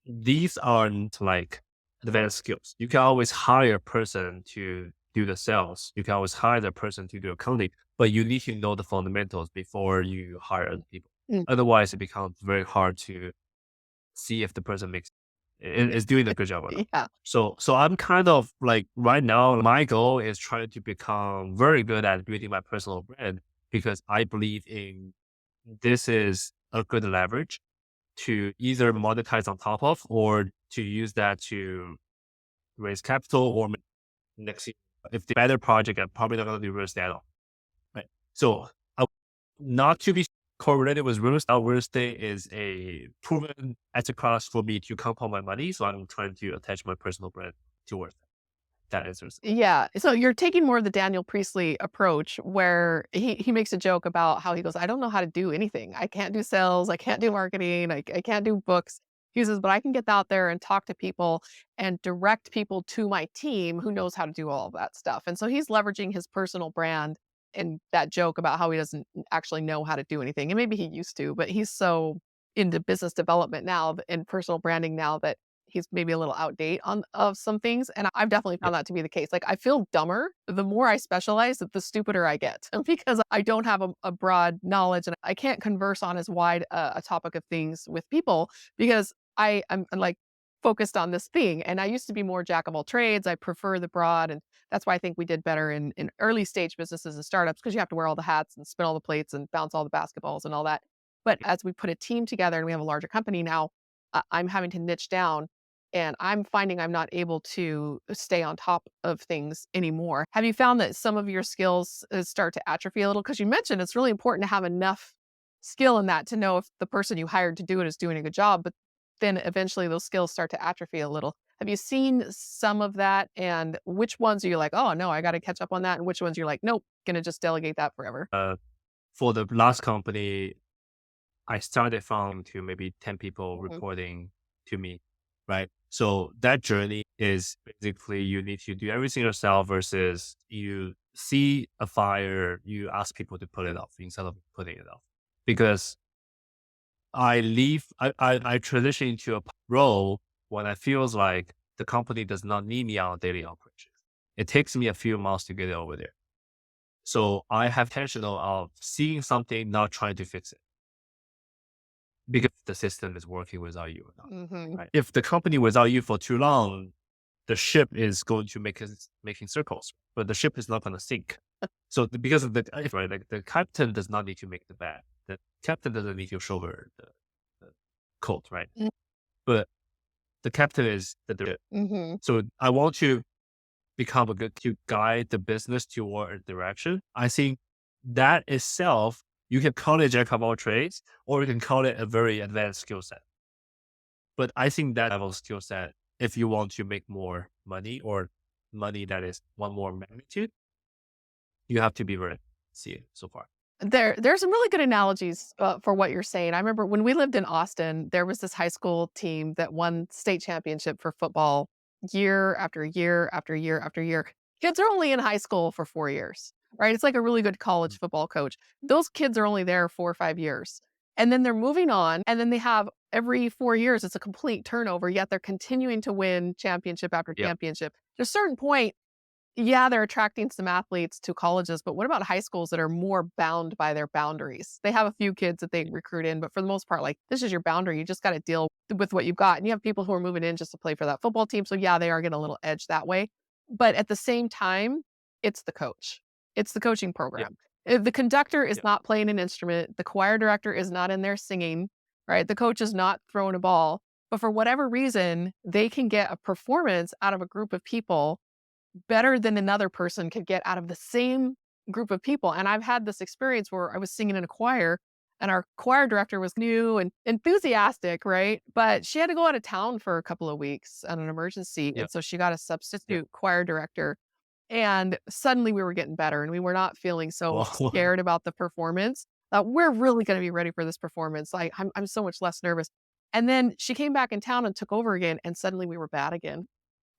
these aren't like advanced skills. You can always hire a person to do the sales. You can always hire the person to do accounting, but you need to know the fundamentals before you hire other people. Mm. Otherwise, it becomes very hard to see if the person is doing a good job or not. Yeah. So I'm kind of like right now, my goal is trying to become very good at building my personal brand because I believe in this is a good leverage to either monetize on top of or to use that to raise capital or next year. If the better project, I'm probably not going to do real estate at all. Right. So not to be correlated with real estate. Real estate is a proven asset class for me to compound my money. So I'm trying to attach my personal brand towards that answers. Yeah. So you're taking more of the Daniel Priestley approach where he makes a joke about how he goes, I don't know how to do anything. I can't do sales. I can't do marketing. I can't do books. He says, but I can get out there and talk to people and direct people to my team who knows how to do all of that stuff. And so he's leveraging his personal brand And that joke about how he doesn't actually know how to do anything, and maybe he used to, but he's so into business development now and personal branding now that he's maybe a little outdate on of some things, and I've definitely Yeah. found that to be the case. Like, I feel dumber the more I specialize, the stupider I get because I don't have a broad knowledge and I can't converse on as wide a topic of things with people because I'm like focused on this thing. And I used to be more jack of all trades. I prefer the broad, and that's why I think we did better in early stage businesses and startups because you have to wear all the hats and spin all the plates and bounce all the basketballs and all that. But as we put a team together and we have a larger company now, I'm having to niche down and I'm finding I'm not able to stay on top of things anymore. Have you found that some of your skills start to atrophy a little? Because you mentioned it's really important to have enough skill in that to know if the person you hired to do it is doing a good job, but then eventually those skills start to atrophy a little. Have you seen some of that? And which ones are you like, oh no, I got to catch up on that? And which ones you're like, nope, gonna just delegate that forever? For the last company, I started from to maybe 10 people Mhm. reporting to me, right? So that journey is basically you need to do everything yourself versus you see a fire, you ask people to put it off instead of putting it off. Because I transition into a role when I feels like the company does not need me on daily operations. It takes me a few months to get over there. So I have intentional of seeing something, not trying to fix it because the system is working without you or not. Mhm. Right? If the company without you for too long, the ship is going to making circles, but the ship is not going to sink. So because of the right, like the captain does not need to make the bed. The captain doesn't need to shoulder the coat, right? Mm. But the captain is the ship. Mhm. So I want to become a good to guide the business toward a direction. I think that itself, you can call it jack of all trades, or you can call it a very advanced skill set. But I think that level of skill set, if you want to make more money or money that is one more magnitude, you have to be very see it so far. There's some really good analogies, for what you're saying. I remember when we lived in Austin, there was this high school team that won state championship for football year after year after year after year. Kids are only in high school for 4 years, right? It's like a really good college Mm. football coach. Those kids are only there 4 or 5 years, and then they're moving on, and then they have every 4 years, it's a complete turnover, yet they're continuing to win championship after Yep. championship. At a certain point, yeah, they're attracting some athletes to colleges, but what about high schools that are more bound by their boundaries? They have a few kids that they recruit in, but for the most part, like, this is your boundary. You just got to deal with what you've got. And you have people who are moving in just to play for that football team. So, yeah, they are getting a little edge that way. But at the same time, it's the coach, it's the coaching Yep. program. The conductor is Yep. not playing an instrument, the choir director is not in there singing, right? The coach is not throwing a ball. But for whatever reason, they can get a performance out of a group of people better than another person could get out of the same group of people. And I've had this experience where I was singing in a choir and our choir director was new and enthusiastic, right? But she had to go out of town for a couple of weeks on an emergency. And Yep. so she got a Yep. substitute choir director. And suddenly we were getting better and we were not feeling so Well, scared about the performance. That we're really going to be ready for this performance. Like I'm so much less nervous. And then she came back in town and took over again. And suddenly we were bad again.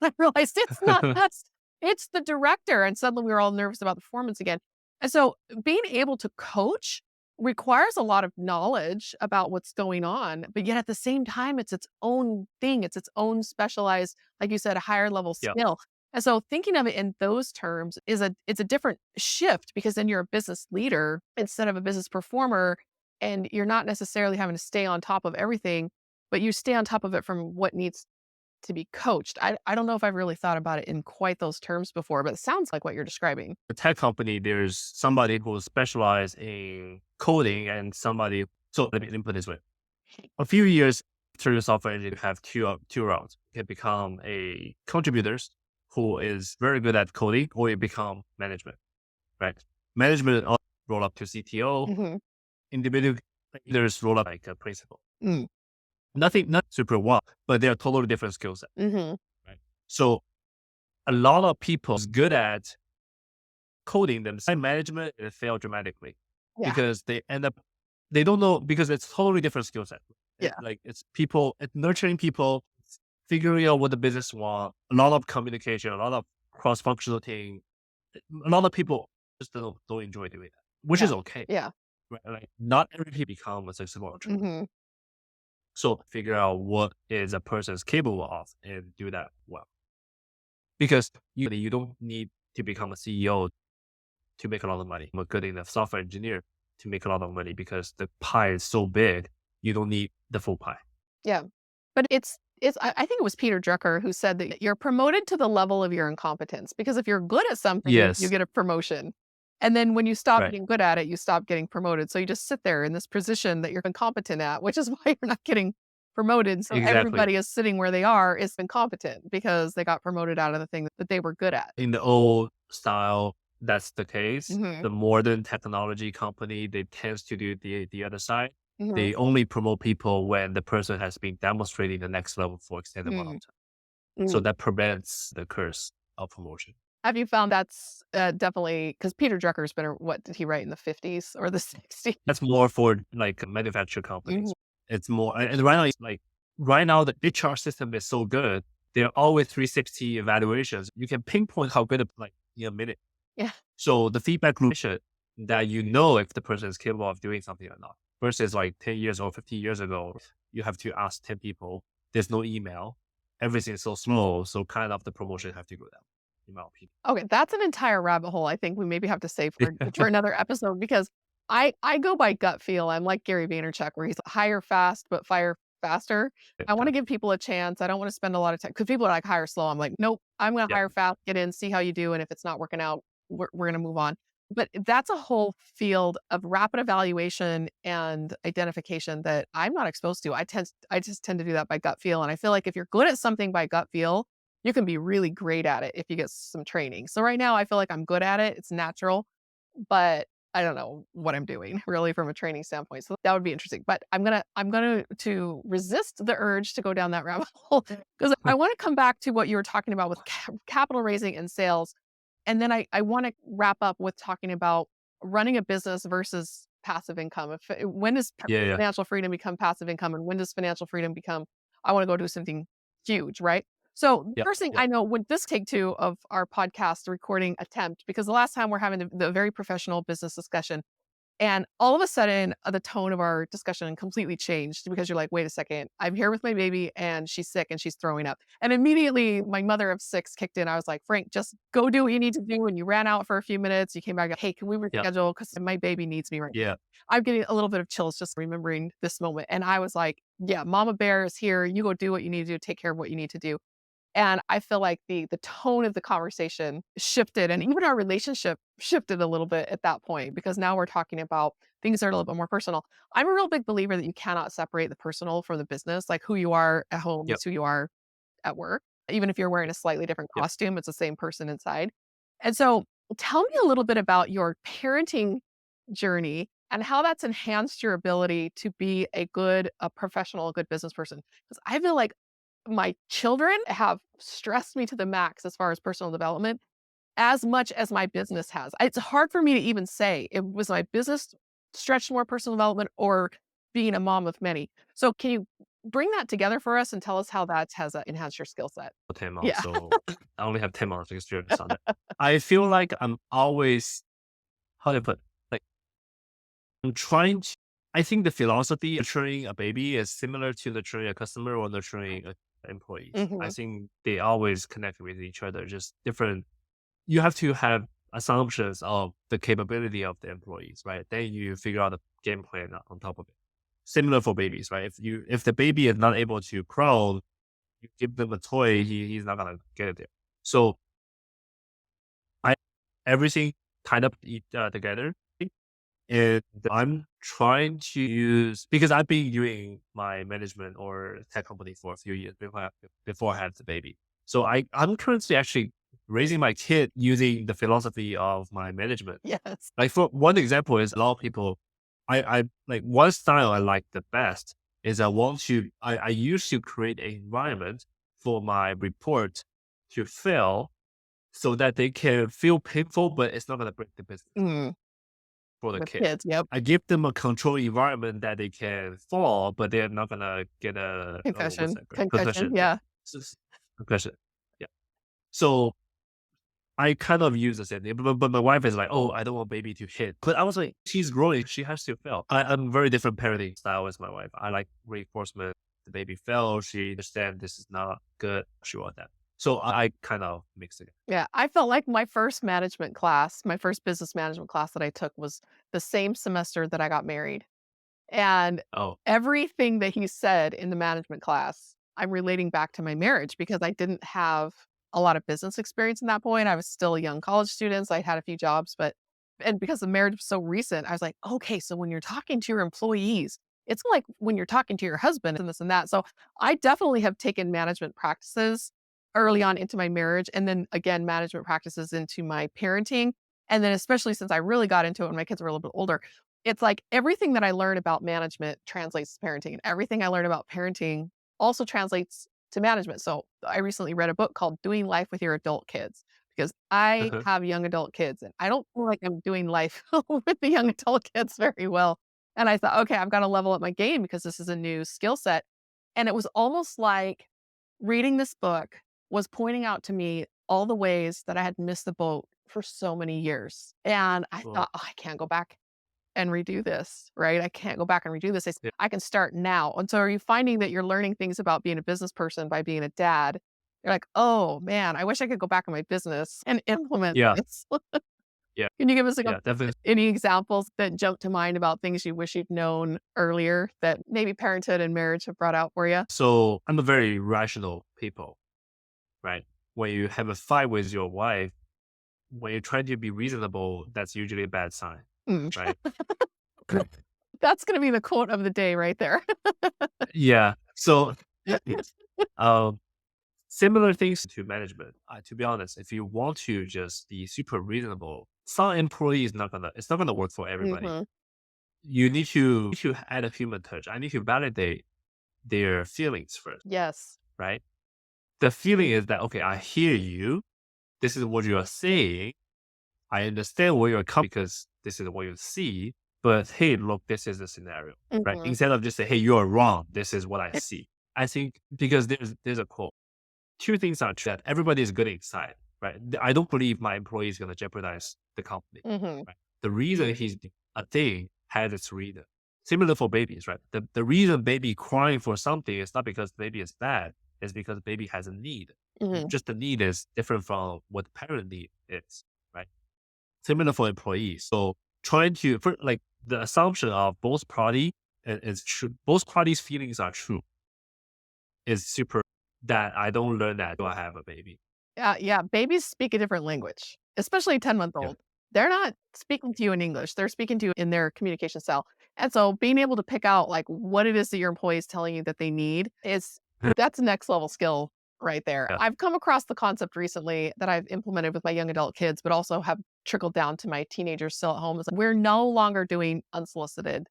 I realized it's not us, it's the director, and suddenly we were all nervous about the performance again. And so being able to coach requires a lot of knowledge about what's going on, but yet at the same time, it's its own thing. It's its own specialized, like you said, a higher level yeah. skill. And so thinking of it in those terms is it's a different shift because then you're a business leader instead of a business performer, and you're not necessarily having to stay on top of everything, but you stay on top of it from what needs to be coached. I don't know if I've really thought about it in quite those terms before, but it sounds like what you're describing. A tech company, there's somebody who specializes in coding and somebody. So let me put it this way: a few years after your software engineer, you have two routes. You can become a contributors who is very good at coding, or you become management. Right? Management roll up to CTO. Mhm. Individual leaders roll up like a principal. Mm. Nothing, not super well, but they are totally different skill set. Mhm. Right? So a lot of people is good at coding themselves. Time management it fail dramatically Yeah. because they end up they don't know because it's totally different skill set. Yeah. Like it's people, it's nurturing people, it's figuring out what the business want, a lot of communication, a lot of cross functional thing. A lot of people just don't enjoy doing that, which Yeah. is okay. Yeah. Right? Like not every people become a successful entrepreneur. Mhm. So figure out what is a person's capable of and do that well. Because you don't need to become a CEO to make a lot of money. I'm a good enough software engineer to make a lot of money because the pie is so big, you don't need the full pie. Yeah. But it's I think it was Peter Drucker who said that you're promoted to the level of your incompetence, because if you're good at something, you Yes. get a promotion. And then when you stop Right. getting good at it, you stop getting promoted. So you just sit there in this position that you're incompetent at, which is why you're not getting promoted. So Exactly. everybody is sitting where they are is incompetent because they got promoted out of the thing that they were good at. In the old style, that's the case. Mhm. The modern technology company, they tends to do the other side. Mhm. They only promote people when the person has been demonstrating the next level for extended amount of Mm. time. So Mm. that prevents the curse of promotion. Have you found that's, definitely because Peter Drucker's been what did he write in the 50s or the 60s? That's more for like manufacturer Mhm. companies. It's more, and right now, it's like right now the HR system is so good. There are always 360 evaluations. You can pinpoint how good, like in a minute. Yeah. So the feedback loop should that you know if the person is capable of doing something or not. Versus like 10 years or 15 years ago, you have to ask 10 people. There's no email. Everything is so slow. So kind of the promotion have to go down, in my opinion. Okay, that's an entire rabbit hole I think we maybe have to save for another episode because I go by gut feel. I'm like Gary Vaynerchuk where he's hire fast but fire faster. I want to give people a chance. I don't want to spend a lot of time because people are like hire slow. I'm like, nope, I'm going to Yeah. hire fast, get in, see how you do, and if it's not working out, we're going to move on. But that's a whole field of rapid evaluation and identification that I'm not exposed to. I just tend to do that by gut feel, and I feel like if you're good at something by gut feel, you can be really great at it if you get some training. So right now I feel like I'm good at it. It's natural, but I don't know what I'm doing really from a training standpoint. So that would be interesting. But I'm gonna to resist the urge to go down that rabbit hole because I want to come back to what you were talking about with capital raising and sales. And then I want to wrap up with talking about running a business versus passive income. When does Yeah. Yeah. financial freedom become passive income, and when does financial freedom become I want to go do something huge, right? So the Yeah. first thing Yeah. I know with this take two of our podcast recording attempt, because the last time we're having the very professional business discussion, and all of a sudden, the tone of our discussion completely changed because you're like, wait a second, I'm here with my baby and she's sick and she's throwing up. And immediately my mother of six kicked in. I was like, Frank, just go do what you need to do. And you ran out for a few minutes. You came back, hey, can we Yeah. reschedule? Because my baby needs me right now. Yeah. I'm getting a little bit of chills just remembering this moment. And I was like, yeah, Mama Bear is here. You go do what you need to do, take care of what you need to do. And I feel like the tone of the conversation shifted and even our relationship shifted a little bit at that point because now we're talking about things that are a little bit more personal. I'm a real big believer that you cannot separate the personal from the business. Like who you are at home Yep. is who you are at work. Even if you're wearing a slightly different Yep. costume, it's the same person inside. And so tell me a little bit about your parenting journey and how that's enhanced your ability to be a professional, a good business person. Because I feel like my children have stressed me to the max as far as personal development, as much as my business has. It's hard for me to even say it was my business stretched more personal development or being a mom of many. So can you bring that together for us and tell us how that has enhanced your skill set? 10 months. Yeah. So I only have 10 months experience on it. I feel like I'm always, how do I put, like I'm trying to, I think the philosophy of nurturing a baby is similar to nurturing a customer or nurturing employees. I Mhm. think they always connect with each other, just different. You have to have assumptions of the capability of the employees, right? Then you figure out a game plan on top of it. Similar for babies, right? If the baby is not able to crawl, you give them a toy, he's not gonna get it there. So I everything kind of together. And I'm trying to use because I've been doing my management or tech company for a few years before I had the baby. So I'm currently actually raising my kid using the philosophy of my management. Yes. Like for one example is a lot of people, I like one style I like the best is I used to create an environment for my report to fail so that they can feel painful, but it's not going to break the business Mm, for the with kid. kids, yep. I give them a controlled environment that they can fall, but they're not gonna get a what's Concussion, that? concussion, Concussion. Yeah, yeah. concussion. Yeah. So I kind of use the same thing, but my wife is like, "Oh, I don't want baby to hit." But I was like, "She's growing, she has to fail." I'm very different parenting style with my wife. I like reinforcement. The baby fell, she understand this is not good. She want that. So I kind of mix it. Yeah, I felt like my first management class, my first business management class that I took was the same semester that I got married. And Oh, everything that he said in the management class, I'm relating back to my marriage because I didn't have a lot of business experience in that point. I was still a young college student. So I had a few jobs, but and because the marriage was so recent, I was like, okay, so when you're talking to your employees, it's like when you're talking to your husband and this and that. So I definitely have taken management practices early on into my marriage and then again management practices into my parenting. And then especially since I really got into it when my kids were a little bit older, it's like everything that I learned about management translates to parenting, and everything I learned about parenting also translates to management. So I recently read a book called Doing Life with Your Adult Kids because I uh-huh. have young adult kids and I don't feel like I'm doing life with the young adult kids very well. And I thought, okay, I've got to level up my game because this is a new skill set. And it was almost like reading this book was pointing out to me all the ways that I had missed the boat for so many years. And I Well, thought, oh, I can't go back and redo this, right? I can't go back and redo this. yeah, I can start now. And so are you finding that you're learning things about being a business person by being a dad? You're like, oh man, I wish I could go back in my business and implement yeah, this. yeah, Can you give us like yeah, definitely. any examples that jump to mind about things you wish you'd known earlier that maybe parenthood and marriage have brought out for you? So I'm a very rational people, right? When you have a fight with your wife, when you try to be reasonable, that's usually a bad sign, Mm. right? That's going to be the quote of the day right there. Yeah. So, um, similar things to management. To be honest, if you want to just be super reasonable, some employee is not gonna. It's not gonna work for everybody. Hmm. You need to add a human touch. I need to validate their feelings first, Yes. right? The feeling is that okay, I hear you. This is what you are saying. I understand where you're coming because this is what you see. But hey, look, this is the scenario, right? Hmm. Instead of just say, hey, you're wrong. This is what I see. I think because there's a quote. Two things are true that everybody is getting excited, right? I don't believe my employee is going to jeopardize the company, Hmm. right? The reason he's a thing has its reason. Similar for babies, right? The reason baby crying for something is not because baby is bad. It's because baby has a need. Hmm. Just the need is different from what the parent need is, right? Similar for employees. So trying to for like the assumption of both party is true. Both parties' feelings are true is super that I don't learn that till I have a baby. Yeah, yeah, babies speak a different language, especially a Yeah. ten-month-old. They're not speaking to you in English, they're speaking to you in their communication style, and so being able to pick out, like, what it is that your employee is telling you that they need is that's a next level skill right there. Yeah. I've come across the concept recently that I've implemented with my young adult kids, but also have trickled down to my teenagers still at home, is like, we're no longer doing unsolicited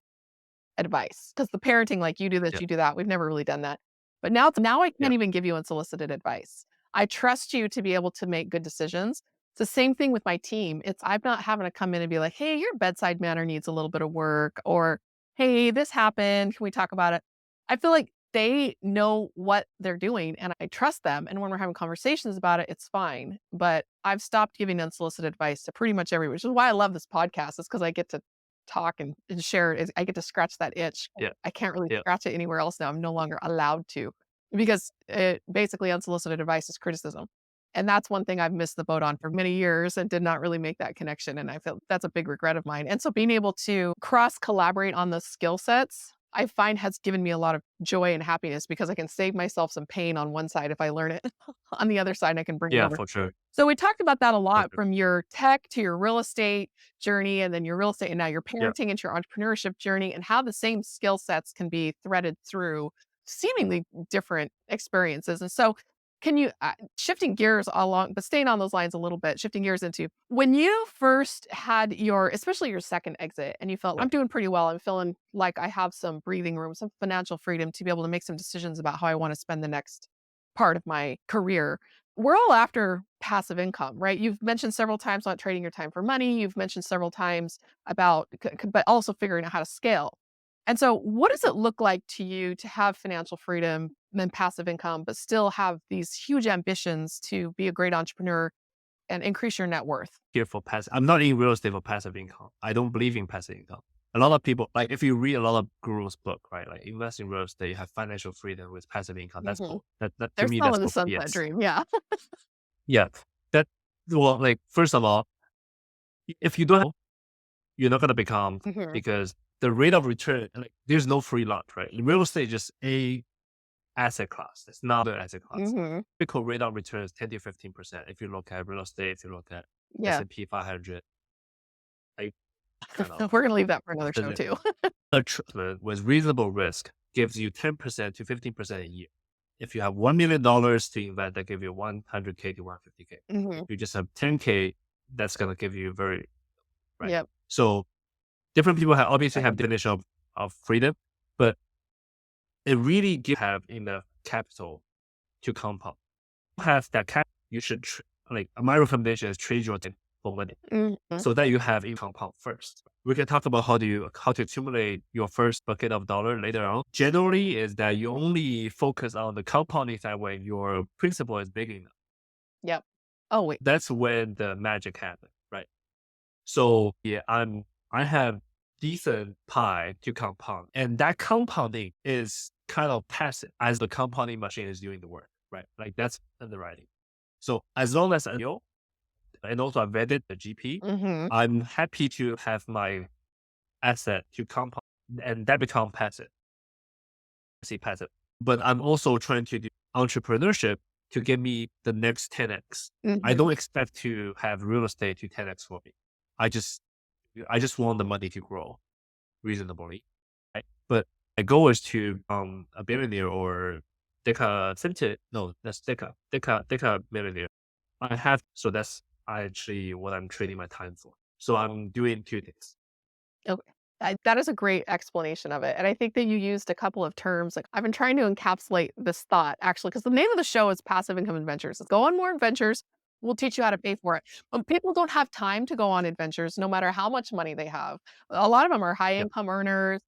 advice because the parenting, like, you do this, Yeah. you do that, we've never really done that. But now I Yeah. can't even give you unsolicited advice. I trust you to be able to make good decisions. It's the same thing with my team. It's I'm not having to come in and be like, "Hey, your bedside manner needs a little bit of work," or, "Hey, this happened. Can we talk about it?" I feel like they know what they're doing and I trust them. And when we're having conversations about it, it's fine. But I've stopped giving unsolicited advice to pretty much everyone, which is why I love this podcast, is because I get to talk and share it. I get to scratch that itch. Yeah. I can't really Yeah. scratch it anywhere else now. I'm no longer allowed to because it basically unsolicited advice is criticism. And that's one thing I've missed the boat on for many years and did not really make that connection. And I feel that's a big regret of mine. And so being able to cross collaborate on the skill sets, I find has given me a lot of joy and happiness because I can save myself some pain on one side if I learn it. On the other side, I can bring it Yeah, over. for sure. So we talked about that a For lot sure. from your tech to your real estate journey and then your real estate and now your Yeah. parenting into your entrepreneurship journey and how the same skill sets can be threaded through seemingly different experiences. And so can you shifting gears along but staying on those lines a little bit, shifting gears into when you first had your especially your second exit and you felt Yeah. I'm doing pretty well, I'm feeling like I have some breathing room, some financial freedom to be able to make some decisions about how I want to spend the next part of my career. We're all after passive income, right? You've mentioned several times about trading your time for money. You've mentioned several times about, but also figuring out how to scale. And so, what does it look like to you to have financial freedom and passive income, but still have these huge ambitions to be a great entrepreneur? and increase your net worth. Here for passive. I'm not in real estate for passive income. I don't believe in passive income. A lot of people, like if you read a lot of gurus book, right? Like invest in real estate, you have financial freedom with passive income. That's Mhm. bull. That to They're me, that's selling the bull. sunset Yes. dream. Yeah. Yeah. That well, like first of all, if you don't have, you're not gonna become Mhm. because the rate of return, like there's no free lunch, right? Real estate is just a asset class. It's not an asset class. Mhm. Typical rate of return is 10 to 15%. If you look at real estate, if you look at Yeah. S&P 500, like kind of We're gonna leave that for another show the too. with reasonable risk gives you 10% to 15% a year. If you have $1 million to invest, that give you 100K to 150K. If Mhm. you just have 10K, that's gonna give you very right. Yep. So different people have obviously I have definition of freedom, but it really give have enough capital to compound. Have that capital, you should like my recommendation is trade your time for money Mhm. so that you have income compound first. We can talk about how to accumulate your first bucket of dollar later on. Generally, is that you only focus on the compounding side when your principal is big enough. Yep. Oh, wait. That's when the magic happens, right? So yeah, I have decent pie to compound, and that compounding is kind of passive as the compounding machine is doing the work, right? Like that's underwriting. So as long as I know, and also I vetted the GP, Mhm. I'm happy to have my asset to compound, and that become passive. See passive, but I'm also trying to do entrepreneurship to give me the next 10x. I Mhm. don't expect to have real estate to 10x for me. I just I just want the money to grow reasonably, right? But my goal is to a billionaire or deca center. No, that's deca millionaire. I have so that's actually what I'm trading my time for. So I'm doing two things. Okay. That is a great explanation of it. And I think that you used a couple of terms. Like I've been trying to encapsulate this thought actually, because the name of the show is Passive Income Adventures. It's go on more adventures. We'll teach you how to pay for it. When people don't have time to go on adventures, no matter how much money they have, a lot of them are high Yeah, income earners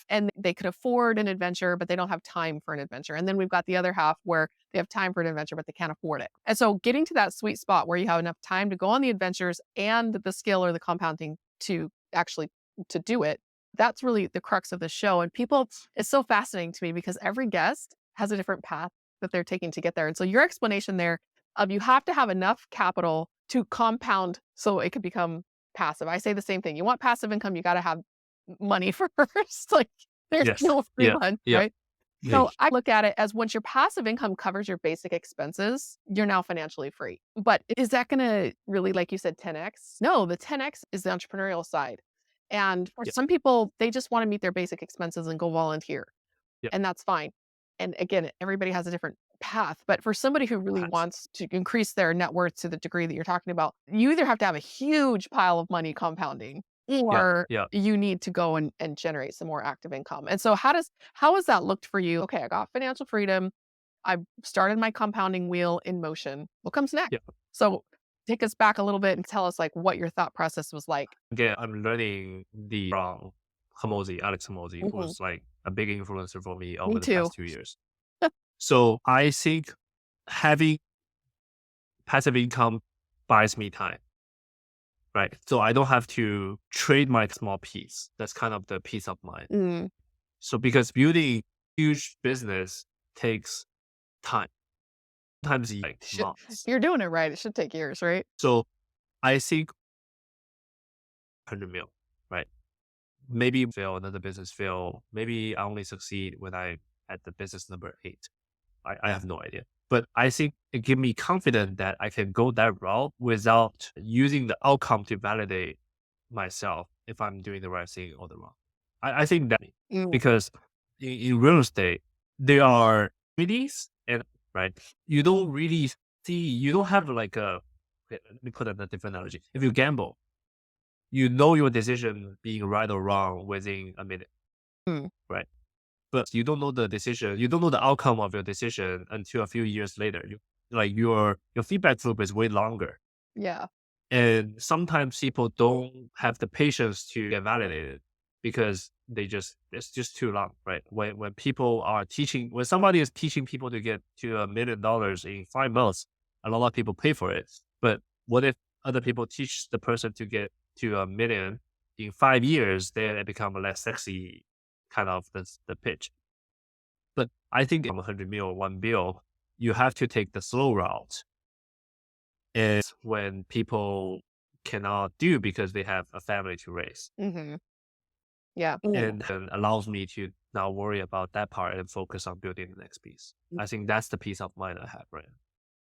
and they could afford an adventure, but they don't have time for an adventure. And then we've got the other half where they have time for an adventure, but they can't afford it. And so getting to that sweet spot where you have enough time to go on the adventures and the skill or the compounding to actually to do it, that's really the crux of the show. And people, it's so fascinating to me because every guest has a different path that they're taking to get there. And so your explanation there of you have to have enough capital to compound so it could become passive. I say the same thing. You want passive income, you got to have money first. Like there's yes, no free yeah, lunch, yeah, right? yeah, So I look at it as once your passive income covers your basic expenses, you're now financially free. But is that going to really, like you said, 10x? No, the 10x is the entrepreneurial side. And for yeah, some people, they just want to meet their basic expenses and go volunteer, yeah. and that's fine. And again, everybody has a different path. But for somebody who really Pass. wants to increase their net worth to the degree that you're talking about, you either have to have a huge pile of money compounding Yeah, or yeah, you need to go and generate some more active income. And so how has that looked for you? Okay, I got financial freedom. I've started my compounding wheel in motion. What comes next? yeah. So take us back a little bit and tell us like what your thought process was like. Again, I'm learning the from Hamosi, Alex Hamosi, Mhm. who's like a big influencer for me Me over the too. past 2 years. So I think having passive income buys me time, right? So I don't have to trade my small piece. That's kind of the peace of mind. Mm. So because building huge business takes time, sometimes like Should months. you're doing it right. It should take years, right? So I think 100 mil, right? Maybe fail, another business fail. Maybe I only succeed when I at the business number 8. I have no idea. But I think it give me confidence that I can go that route without using the outcome to validate myself if I'm doing the right thing or the wrong. I think that Mm. because in real estate, there are opportunities and right, you don't really you don't have like a, okay, let me put it in a different analogy. If you gamble, you know your decision being right or wrong within a minute, Mm. right? But you don't know the decision, you don't know the outcome of your decision until a few years later. You like your feedback loop is way longer. Yeah. And sometimes people don't have the patience to get validated because it's just too long, right? When people are teaching when somebody is teaching people to get to $1 million in 5 months, a lot of people pay for it. But what if other people teach the person to get to 1 million in 5 years, then it become a less sexy kind of the pitch. But I think 100 mil or 1 bill, you have to take the slow route. Is when people cannot do because they have a family to raise. Hmm. Yeah. And allows me to not worry about that part and focus on building the next piece. I think that's the peace of mind I have right now.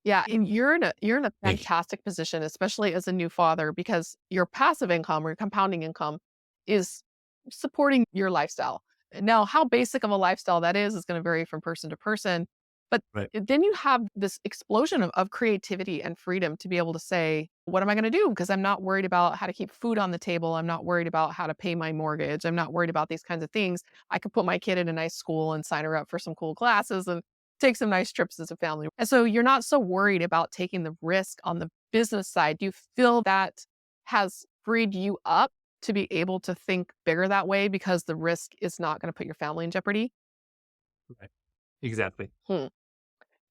Yeah, and you're in a Thank you. fantastic position, especially as a new father, because your passive income or compounding income is supporting your lifestyle. Now, how basic of a lifestyle that is going to vary from person to person. But Right. then you have this explosion of creativity and freedom to be able to say, what am I going to do? Because I'm not worried about how to keep food on the table. I'm not worried about how to pay my mortgage. I'm not worried about these kinds of things. I could put my kid in a nice school and sign her up for some cool classes and take some nice trips as a family. And so you're not so worried about taking the risk on the business side. Do you feel that has freed you up to be able to think bigger that way because the risk is not going to put your family in jeopardy? Right. Exactly. Hmm.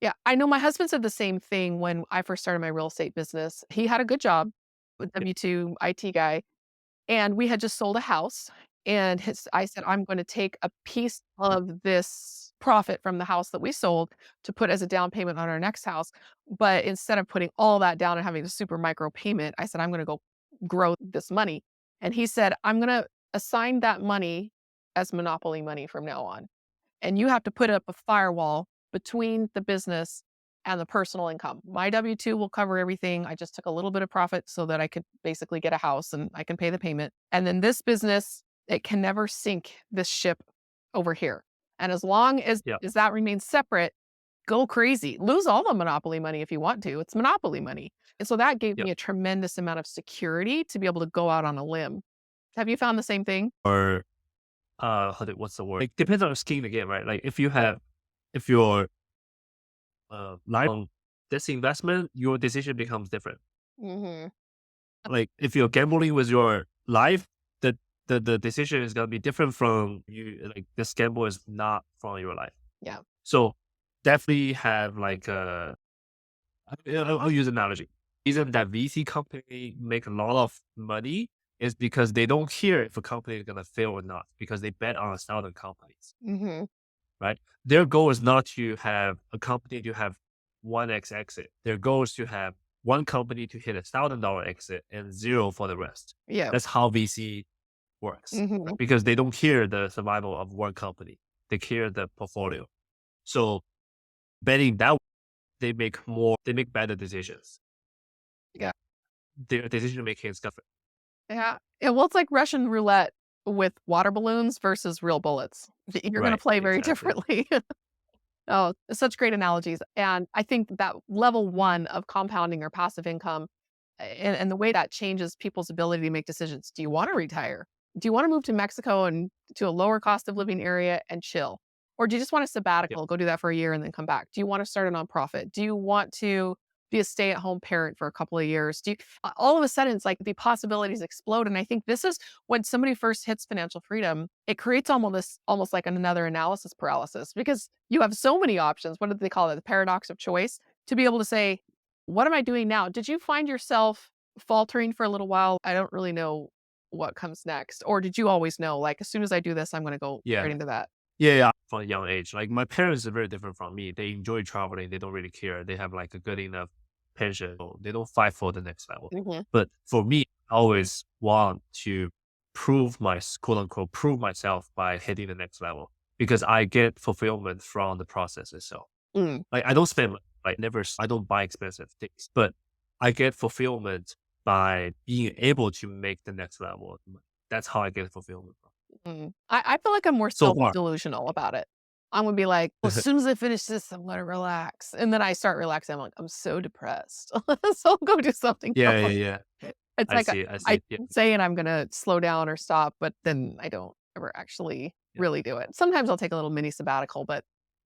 Yeah, I know my husband said the same thing when I first started my real estate business. He had a good job with Yeah. W-2 IT guy, and we had just sold a house, and I said, "I'm gonna take a piece of this profit from the house that we sold to put as a down payment on our next house." But instead of putting all that down and having a super micro payment, I said, "I'm gonna go grow this money." And he said, "I'm gonna assign that money as monopoly money from now on." And you have to put up a firewall between the business and the personal income. My W-2 will cover everything. I just took a little bit of profit so that I could basically get a house and I can pay the payment. And then this business, it can never sink this ship over here. And as long Yeah. as that remains separate, go crazy. Lose all the monopoly money if you want to. It's monopoly money. And so that gave Yeah. me a tremendous amount of security to be able to go out on a limb. Have you found the same thing? Or what's the word? It depends on the scheme again, right? Like if your life on this investment, your decision becomes different. Mhm. Like if you're gambling with your life, the the decision is gonna be different from you. Like this gamble is not from your life. Yeah. So definitely have like I'll use an analogy. Reason that VC company make a lot of money is because they don't care if a company is gonna fail or not because they bet on 1,000 companies, Mhm. right? Their goal is not to have a company to have 1x exit. Their goal is to have one company to hit $1,000 exit and zero for the rest. Yeah. That's how VC works, right? Mhm. Because they don't care the survival of one company. They care the portfolio. So betting that they make better decisions. Yeah. Their decision making is different. Yeah. Yeah, well, it's like Russian roulette with water balloons versus real bullets. You're gonna Right, play very exactly. differently. Oh, such great analogies. And I think that level 1 of compounding or passive income and the way that changes people's ability to make decisions. Do you wanna retire? Do you wanna move to Mexico and to a lower cost of living area and chill? Or do you just want a Yep. sabbatical, go do that for a year and then come back? Do you wanna start a nonprofit? Do you want to be a stay-at-home parent for a couple of years? Do you all of a sudden, it's like the possibilities explode, and I think this is when somebody first hits financial freedom, it creates almost like another analysis paralysis because you have so many options. What do they call it? The paradox of choice to be able to say, what am I doing now? Did you find yourself faltering for a little while? I don't really know what comes next. Or did you always know, like, as soon as I do this, I'm going to go Yeah. right into that? Yeah, yeah. From a young age. Like my parents are very different from me. They enjoy traveling. They don't really care. They have like a good enough pension. So they don't fight for the next level. Hmm. But for me, I always want to quote unquote prove myself by hitting the next level because I get fulfillment from the process itself. Mm, Like I don't spend like never I don't buy expensive things, but I get fulfillment by being able to make the next level. That's how I get fulfillment from. mm. I feel like I'm more So self far. delusional about it. I'm gonna be like, well, as soon as I finish this, I'm gonna relax. And then I start relaxing. I'm like, I'm so depressed. So I'll go do something Yeah, yeah, else. yeah. It's I like see it, I see I it. Yeah, keep saying I'm gonna slow down or stop, but then I don't ever actually yeah. really do it. Sometimes I'll take a little mini sabbatical, but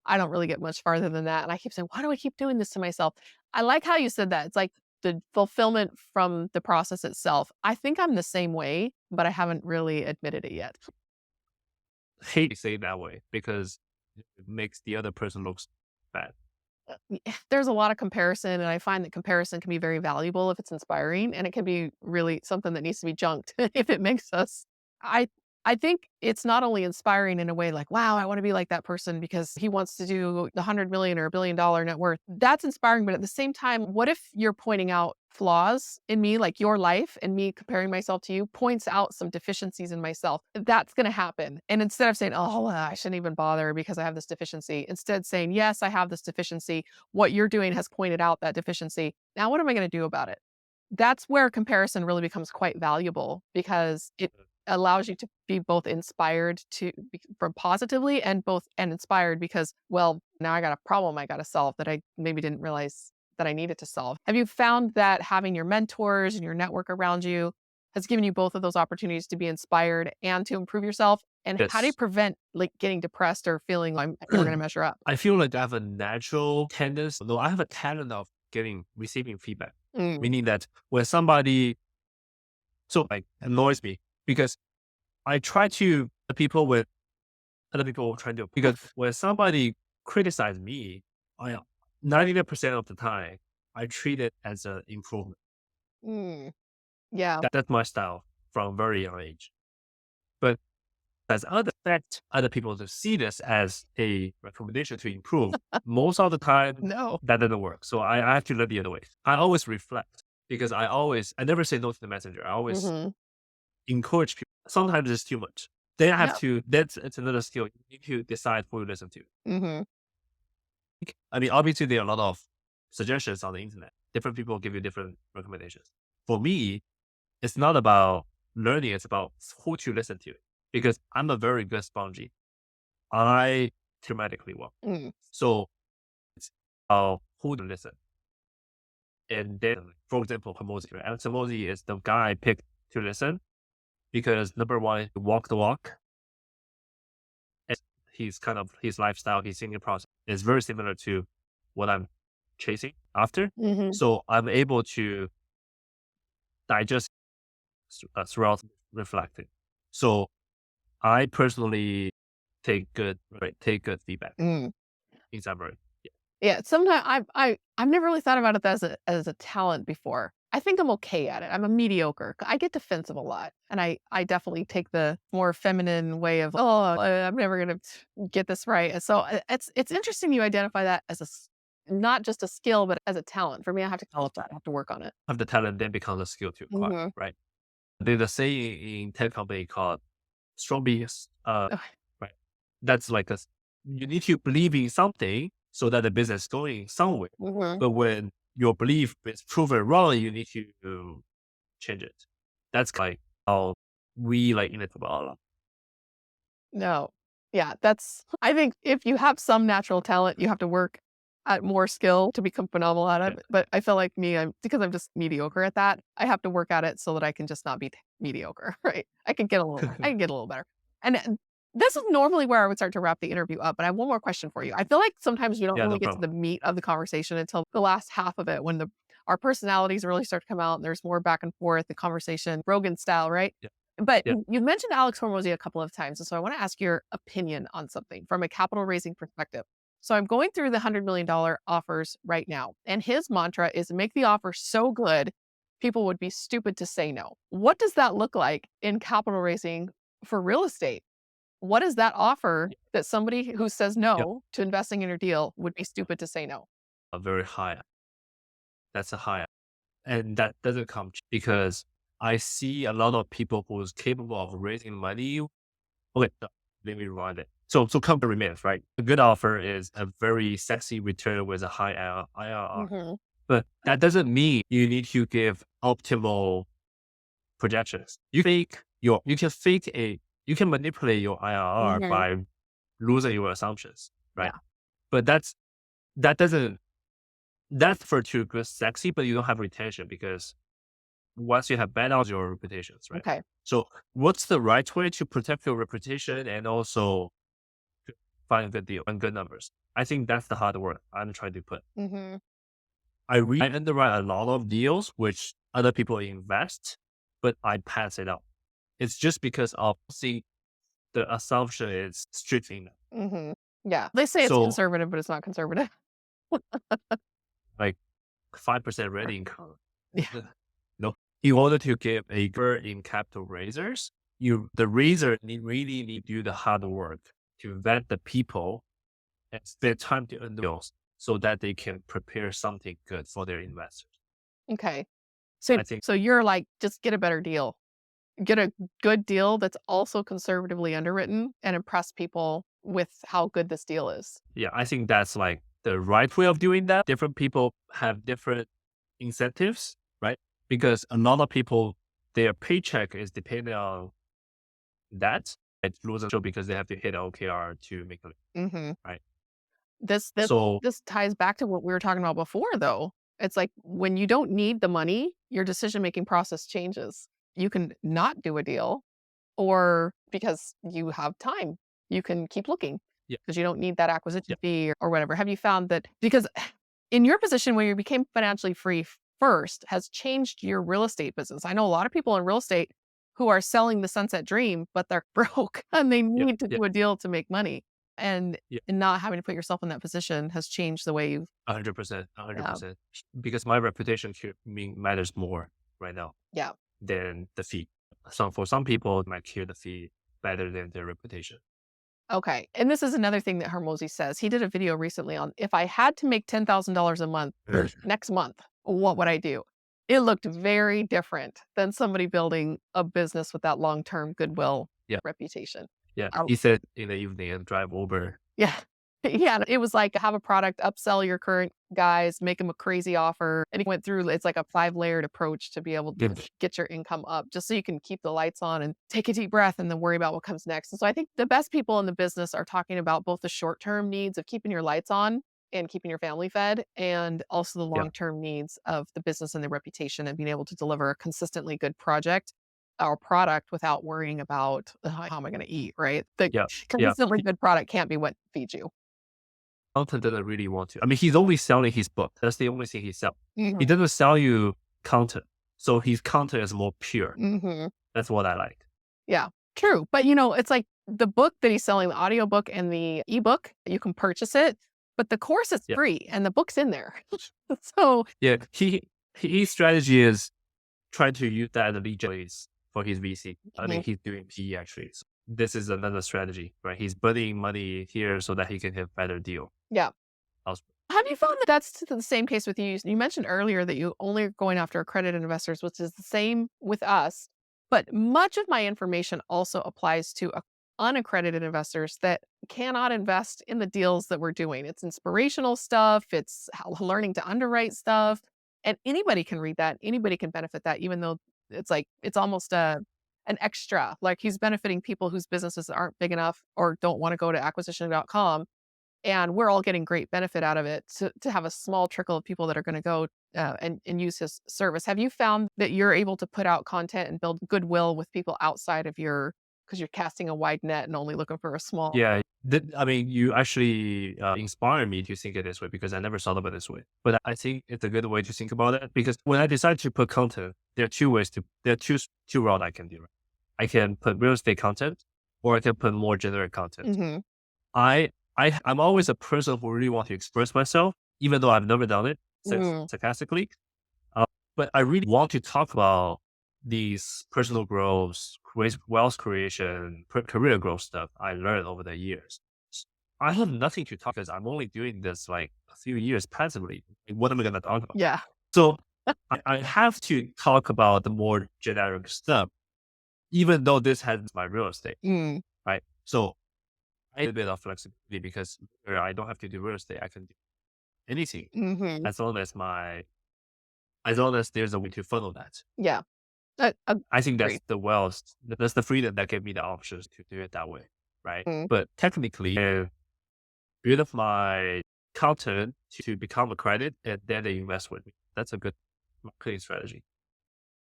I don't really get much farther than that. And I keep saying, why do I keep doing this to myself? I like how you said that. It's like the fulfillment from the process itself. I think I'm the same way, but I haven't really admitted it yet. Hate to say it that way because it makes the other person looks bad. There's a lot of comparison, and I find that comparison can be very valuable if it's inspiring, and it can be really something that needs to be junked if it makes us. I I think it's not only inspiring in a way like, wow, I want to be like that person because he wants to do the 100 million or $1 billion net worth. That's inspiring, but at the same time, what if you're pointing out flaws in me, like your life and me comparing myself to you points out some deficiencies in myself? That's going to happen. And instead of saying, oh, well, I shouldn't even bother because I have this deficiency, instead saying, yes, I have this deficiency. What you're doing has pointed out that deficiency. Now, what am I going to do about it? That's where comparison really becomes quite valuable because it allows you to be both inspired from positively and inspired because, well, now I got a problem I got to solve that I maybe didn't realize that I needed to solve. Have you found that having your mentors and your network around you has given you both of those opportunities to be inspired and to improve yourself? And how do you Yes. prevent like getting depressed or feeling like I'm never going to measure up? I feel like I have a natural tendency. No, I have a talent of receiving feedback, Mm. meaning that when somebody like annoys me because I try to the people with other people trying to because when somebody criticize me, I 99% of the time I treat it as an improvement. Mm. Yeah. That's my style from very young age. But as other expect other people to see this as a recommendation to improve, most of the time No. that doesn't work. So I have to learn the other way. I always reflect because I never say no to the messenger. I always Hmm. encourage people. Sometimes it's too much. Then I have Yeah. to it's another skill. You need to decide who you listen to. Hmm. I mean, obviously there are a lot of suggestions on the internet. Different people give you different recommendations. For me, it's not about learning, it's about who to listen to. Because I'm a very good spongy. I dramatically well. Mm. So it's about who to listen. And then, for example, Hormozy, right? And Hormozy is the guy I picked to listen because number one, he walk the walk. And he's kind of his lifestyle, his thinking process is very similar to what I'm chasing after. Hmm. So I'm able to digest throughout reflecting. So I personally take good feedback Mm. in summary. Yeah. Yeah, sometimes I've never really thought about it as a talent before. I think I'm okay at it. I'm a mediocre. I get defensive a lot, and I definitely take the more feminine way of, "Oh, I'm never gonna get this right." And so it's interesting you identify that as not just a skill, but as a talent. For me, I have to develop that. I have to work on it. Have the talent then becomes a skill to acquire, Mhm. right? There's a saying in tech company called strong beliefs. Right. That's like you need to believe in something so that the business is going somewhere. Mhm. But when your belief is proven wrong, you need to change it. That's like how we like in it about. No. Yeah, that's I think if you have some natural talent, you have to work at more skill to become phenomenal at Yeah. it, but I feel like me, I'm just mediocre at that, I have to work at it so that I can just not be mediocre, right? I can get a little better. And this is normally where I would start to wrap the interview up, but I have one more question for you. I feel like sometimes we don't Yeah, really no get to problem. the meat of the conversation until the last half of it when our personalities really start to come out and there's more back and forth, the conversation, Rogan style, right? Yeah. But Yeah. you mentioned Alex Hormozy a couple of times, and so I want to ask your opinion on something from a capital raising perspective. So I'm going through the $100 million offers right now, and his mantra is make the offer so good, people would be stupid to say no. What does that look like in capital raising for real estate? What is that offer that somebody who says Yeah. no to investing in your deal would be stupid to say no? A very high. That's a high. And that doesn't come because I see a lot of people who's capable of raising money. Okay, no, let me rewind it. So come to remains, right? A good offer is a very sexy return with a high IRR. Hmm. But that doesn't mean you need to give optimal projections. You can manipulate your IRR Hmm. by losing your assumptions, right? Yeah. But that doesn't that's for too good sexy, but you don't have retention because once you have bad odds, your reputations, right? Okay. So what's the right way to protect your reputation and also to find a good deal and good numbers? I think that's the hard work I'm trying to put. Hmm. I underwrite a lot of deals which other people invest, but I pass it up. It's just because of see the assumption is strictly no. Hmm. Yeah. They say it's So conservative, but it's not conservative. like 5% rent income. Yeah. No, in order to get a good in capital raisers, the raiser really need to do the hard work to vet the people and spend time to earn deals so that they can prepare something good for their investors. Okay. So I think, so you're like, just get a better deal. Get a good deal that's also conservatively underwritten and impress people with how good this deal is. yeah, I think that's like the right way of doing that. Different people have different incentives, right? Because a lot of people, their paycheck is dependent on that. It's losing show because they have to hit OKR to make it, Mhm. right? This this So this ties back to what we were talking about before, though. It's like when you don't need the money, your decision-making process changes. You can not do a deal, or because you have time, you can keep looking yeah, because you don't need that yeah, acquisition fee or whatever. Have you found that because in your position where you became financially free first has changed your real estate business? I know a lot of people in real estate who are selling the sunset dream, but they're broke and they yeah, need to yeah, do a deal to make money. And yeah. and not having to put yourself in that position has changed the way you've 100%, yeah, 100%. Because my reputation matters more right now yeah. than the fee. So for some people, it might kill the fee better than their reputation. Okay. And this is another thing that Hermosi says. He did a video recently on if I had to make $10,000 a month next month, what would I do? It looked very different than somebody building a business with that long-term goodwill Yeah, reputation. yeah. Oh, He said in the evening and drive Uber. yeah. Yeah, it was like have a product, upsell your current guys, make them a crazy offer. And he went through it's like a 5-layered approach to be able to Good. get your income up just so you can keep the lights on and take a deep breath and then worry about what comes next. And so I think the best people in the business are talking about both the short-term needs of keeping your lights on and keeping your family fed and also the Yeah, long-term needs of the business and the reputation and being able to deliver a consistently good project or product without worrying about how am I going to eat, right? The yeah, yeah. consistently good product can't be what feeds you. Content doesn't really want to. I mean, he's only selling his book. That's the only thing he sells. He Mhm, doesn't sell you content. So his content is more pure. mhm. That's what I like. Yeah, true, but, it's like the book that he's selling, the audiobook and the ebook, you can purchase it, but the course is Yeah. free and the book's in there. So Yeah. His strategy is trying to use that as a lead generators for his VC. I mhm, think he's doing PE actually. So this is another strategy, right? He's putting money here so that he can have better deal. yeah. Else- Have you found that that's the same case with you? You mentioned earlier that you only are going after accredited investors, which is the same with us. But much of my information also applies to unaccredited investors that cannot invest in the deals that we're doing. It's inspirational stuff, it's learning to underwrite stuff. And anybody can read that. Anybody can benefit that, even though it's like it's almost an extra. Like he's benefiting people whose businesses aren't big enough or don't want to go to acquisition.com and we're all getting great benefit out of it to have a small trickle of people that are going to go and use his service. Have you found that you're able to put out content and build goodwill with people outside of your because you're casting a wide net and only looking for a small Yeah. I mean, you actually inspire me to think it this way because I never thought about it this way. But I think it's a good way to think about it because when I decide to put content, there are two routes I can do. Right? I can put real estate content or I can put more generic content. Mhm, I'm always a person who really want to express myself, even though I've never done it mm, sarcastically. Uh, but I really want to talk about these personal growth, wealth creation, career growth stuff I learned over the years. I have nothing to talk because I'm only doing this like a few years passively. Like, what am I going to talk about? yeah. So I have to talk about the more generic stuff, even though this has my real estate, Mm, right? So I have a bit of flexibility because I don't have to do real estate. I can do anything mhm, as long as as long as there's a way to funnel that. yeah. I think that's Agree. the wealth, that's the freedom that gave me the options to do it that way, right? Mm, But technically, I build my content to become a credit and then they invest with me. That's a good marketing strategy.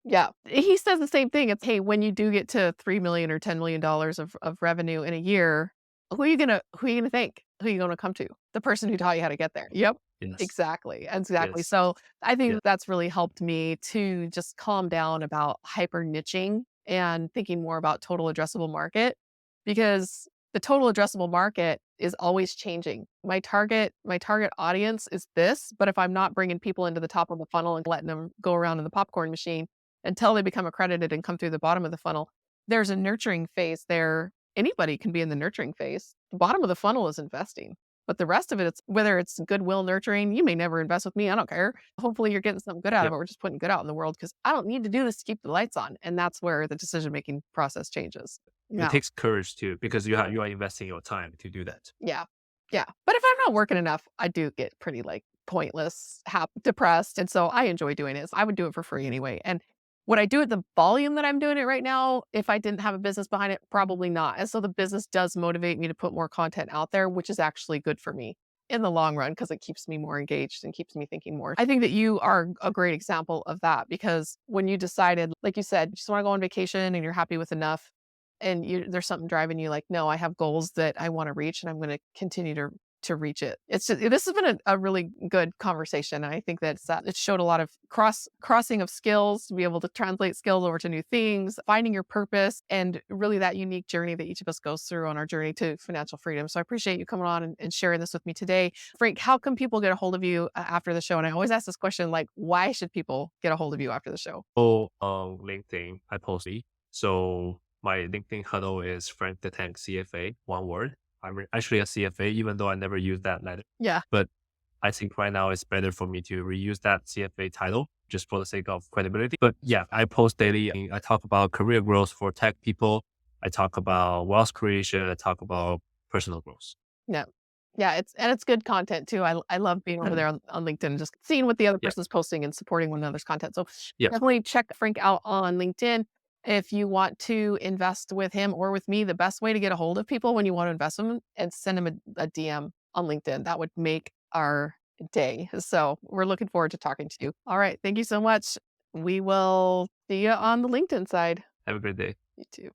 yeah. He says the same thing. It's hey, when you do get to 3 million or $10 million of revenue in a year, who are you gonna thank? Who are you gonna come to? The person who taught you how to get there. Yep. Yes. Exactly, exactly. Yes. So, I think Yes. that's really helped me to just calm down about hyper niching and thinking more about total addressable market because The total addressable market is always changing. My target audience is this, but if I'm not bringing people into the top of the funnel and letting them go around in the popcorn machine until they become accredited and come through the bottom of the funnel, there's a nurturing phase there. Anybody can be in the nurturing phase. The bottom of the funnel is investing. But the rest of it, it's whether it's goodwill nurturing, you may never invest with me. I don't care. Hopefully you're getting something good out of Yep. it. We're just putting good out in the world because I don't need to do this to keep the lights on. And that's where the decision making process changes. It Now, takes courage too, because you are investing your time to do that. yeah. Yeah. But if I'm not working enough, I do get pretty like pointless, depressed. And so I enjoy doing it. So I would do it for free anyway. And would I do it the volume that I'm doing it right now if I didn't have a business behind it? Probably not. And so the business does motivate me to put more content out there, which is actually good for me in the long run because it keeps me more engaged and keeps me thinking more. I think that you are a great example of that because when you decided, like you said, you just want to go on vacation and you're happy with enough and there's something driving you like, no, I have goals that I want to reach and I'm going to continue to reach it. It's just, this has been a really good conversation. I think that it showed a lot of crossing of skills to be able to translate skills over to new things, finding your purpose, and really that unique journey that each of us goes through on our journey to financial freedom. So I appreciate you coming on and sharing this with me today. Frank, how can people get a hold of you after the show? And I always ask this question, like, why should people get a hold of you after the show? So on LinkedIn, I post it. So my LinkedIn handle is Frank the Tank CFA, one word. Actually a CFA, even though I never use that letter. Yeah. But I think right now it's better for me to reuse that CFA title just for the sake of credibility. But yeah, I post daily. I talk about career growth for tech people. I talk about wealth creation. I talk about personal growth. Yeah. Yeah, it's good content too. I love being over there on LinkedIn and just seeing what the other Yeah. person's posting and supporting one another's content. So Yeah. definitely check Frank out on LinkedIn. If you want to invest with him or with me, the best way to get a hold of people when you want to invest with them and send him a DM on LinkedIn. That would make our day. So we're looking forward to talking to you. All right. Thank you so much. We will see you on the LinkedIn side. Have a great day. You too.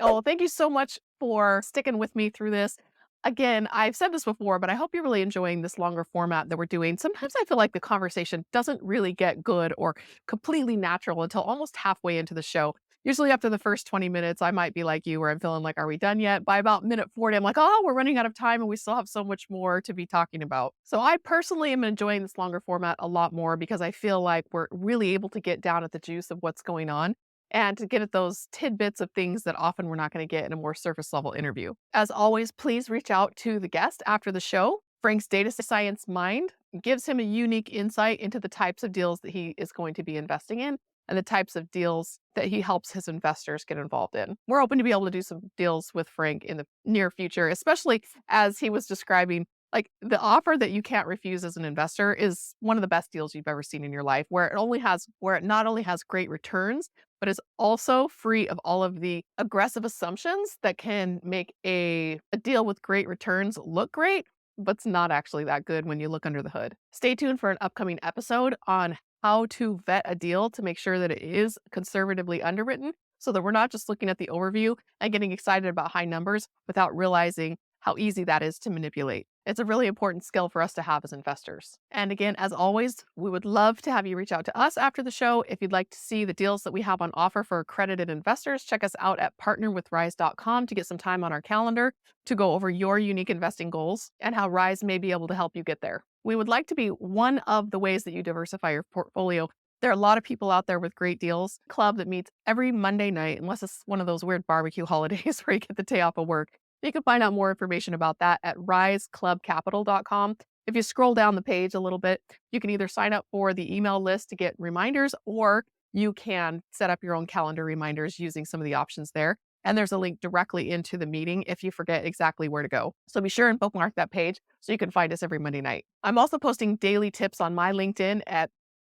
Oh, well, thank you so much for sticking with me through this. Again, I've said this before, but I hope you're really enjoying this longer format that we're doing. Sometimes I feel like the conversation doesn't really get good or completely natural until almost halfway into the show. Usually after the first 20 minutes, I might be like you, where I'm feeling like, are we done yet? By about minute 40, I'm like, oh, we're running out of time and we still have so much more to be talking about. So I personally am enjoying this longer format a lot more because I feel like we're really able to get down at the juice of what's going on and to get at those tidbits of things that often we're not going to get in a more surface level interview. As always, please reach out to the guest after the show. Frank's data science mind gives him a unique insight into the types of deals that he is going to be investing in and the types of deals that he helps his investors get involved in. We're hoping to be able to do some deals with Frank in the near future, especially as he was describing. Like the offer that you can't refuse as an investor is one of the best deals you've ever seen in your life, where it not only has great returns, but is also free of all of the aggressive assumptions that can make a deal with great returns look great, but it's not actually that good when you look under the hood. Stay tuned for an upcoming episode on how to vet a deal to make sure that it is conservatively underwritten so that we're not just looking at the overview and getting excited about high numbers without realizing how easy that is to manipulate. It's a really important skill for us to have as investors. And again, as always, we would love to have you reach out to us after the show. If you'd like to see the deals that we have on offer for accredited investors, check us out at partnerwithrise.com to get some time on our calendar to go over your unique investing goals and how Rise may be able to help you get there. We would like to be one of the ways that you diversify your portfolio. There are a lot of people out there with great deals. Club that meets every Monday night, unless it's one of those weird barbecue holidays where you get the day off of work. You can find out more information about that at riseclubcapital.com. If you scroll down the page a little bit, you can either sign up for the email list to get reminders, or you can set up your own calendar reminders using some of the options there. And there's a link directly into the meeting if you forget exactly where to go. So be sure and bookmark that page so you can find us every Monday night. I'm also posting daily tips on my LinkedIn at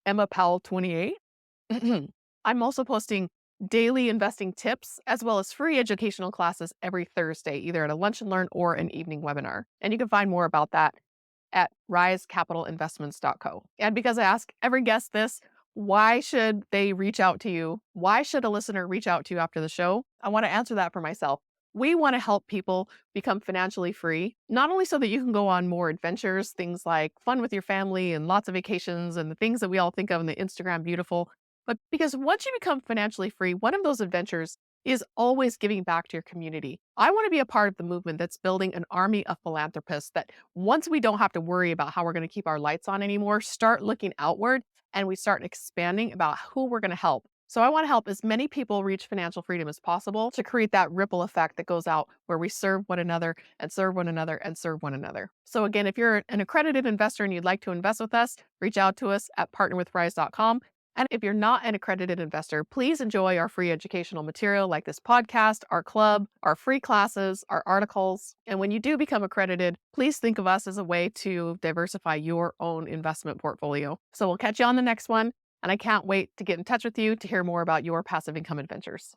Emma Powell 28. I'm also posting daily investing tips, as well as free educational classes every Thursday, either at a lunch and learn or an evening webinar. And you can find more about that at risecapitalinvestments.co. And because I ask every guest this, why should they reach out to you? Why should a listener reach out to you after the show? I want to answer that for myself. We want to help people become financially free, not only so that you can go on more adventures, things like fun with your family and lots of vacations and the things that we all think of in the Instagram beautiful, but because once you become financially free, one of those adventures is always giving back to your community. I want to be a part of the movement that's building an army of philanthropists that once we don't have to worry about how we're going to keep our lights on anymore, start looking outward and we start expanding about who we're going to help. So I want to help as many people reach financial freedom as possible to create that ripple effect that goes out where we serve one another and serve one another and serve one another. So again, if you're an accredited investor and you'd like to invest with us, reach out to us at partnerwithrise.com. And if you're not an accredited investor, please enjoy our free educational material like this podcast, our club, our free classes, our articles. And when you do become accredited, please think of us as a way to diversify your own investment portfolio. So we'll catch you on the next one. And I can't wait to get in touch with you to hear more about your passive income adventures.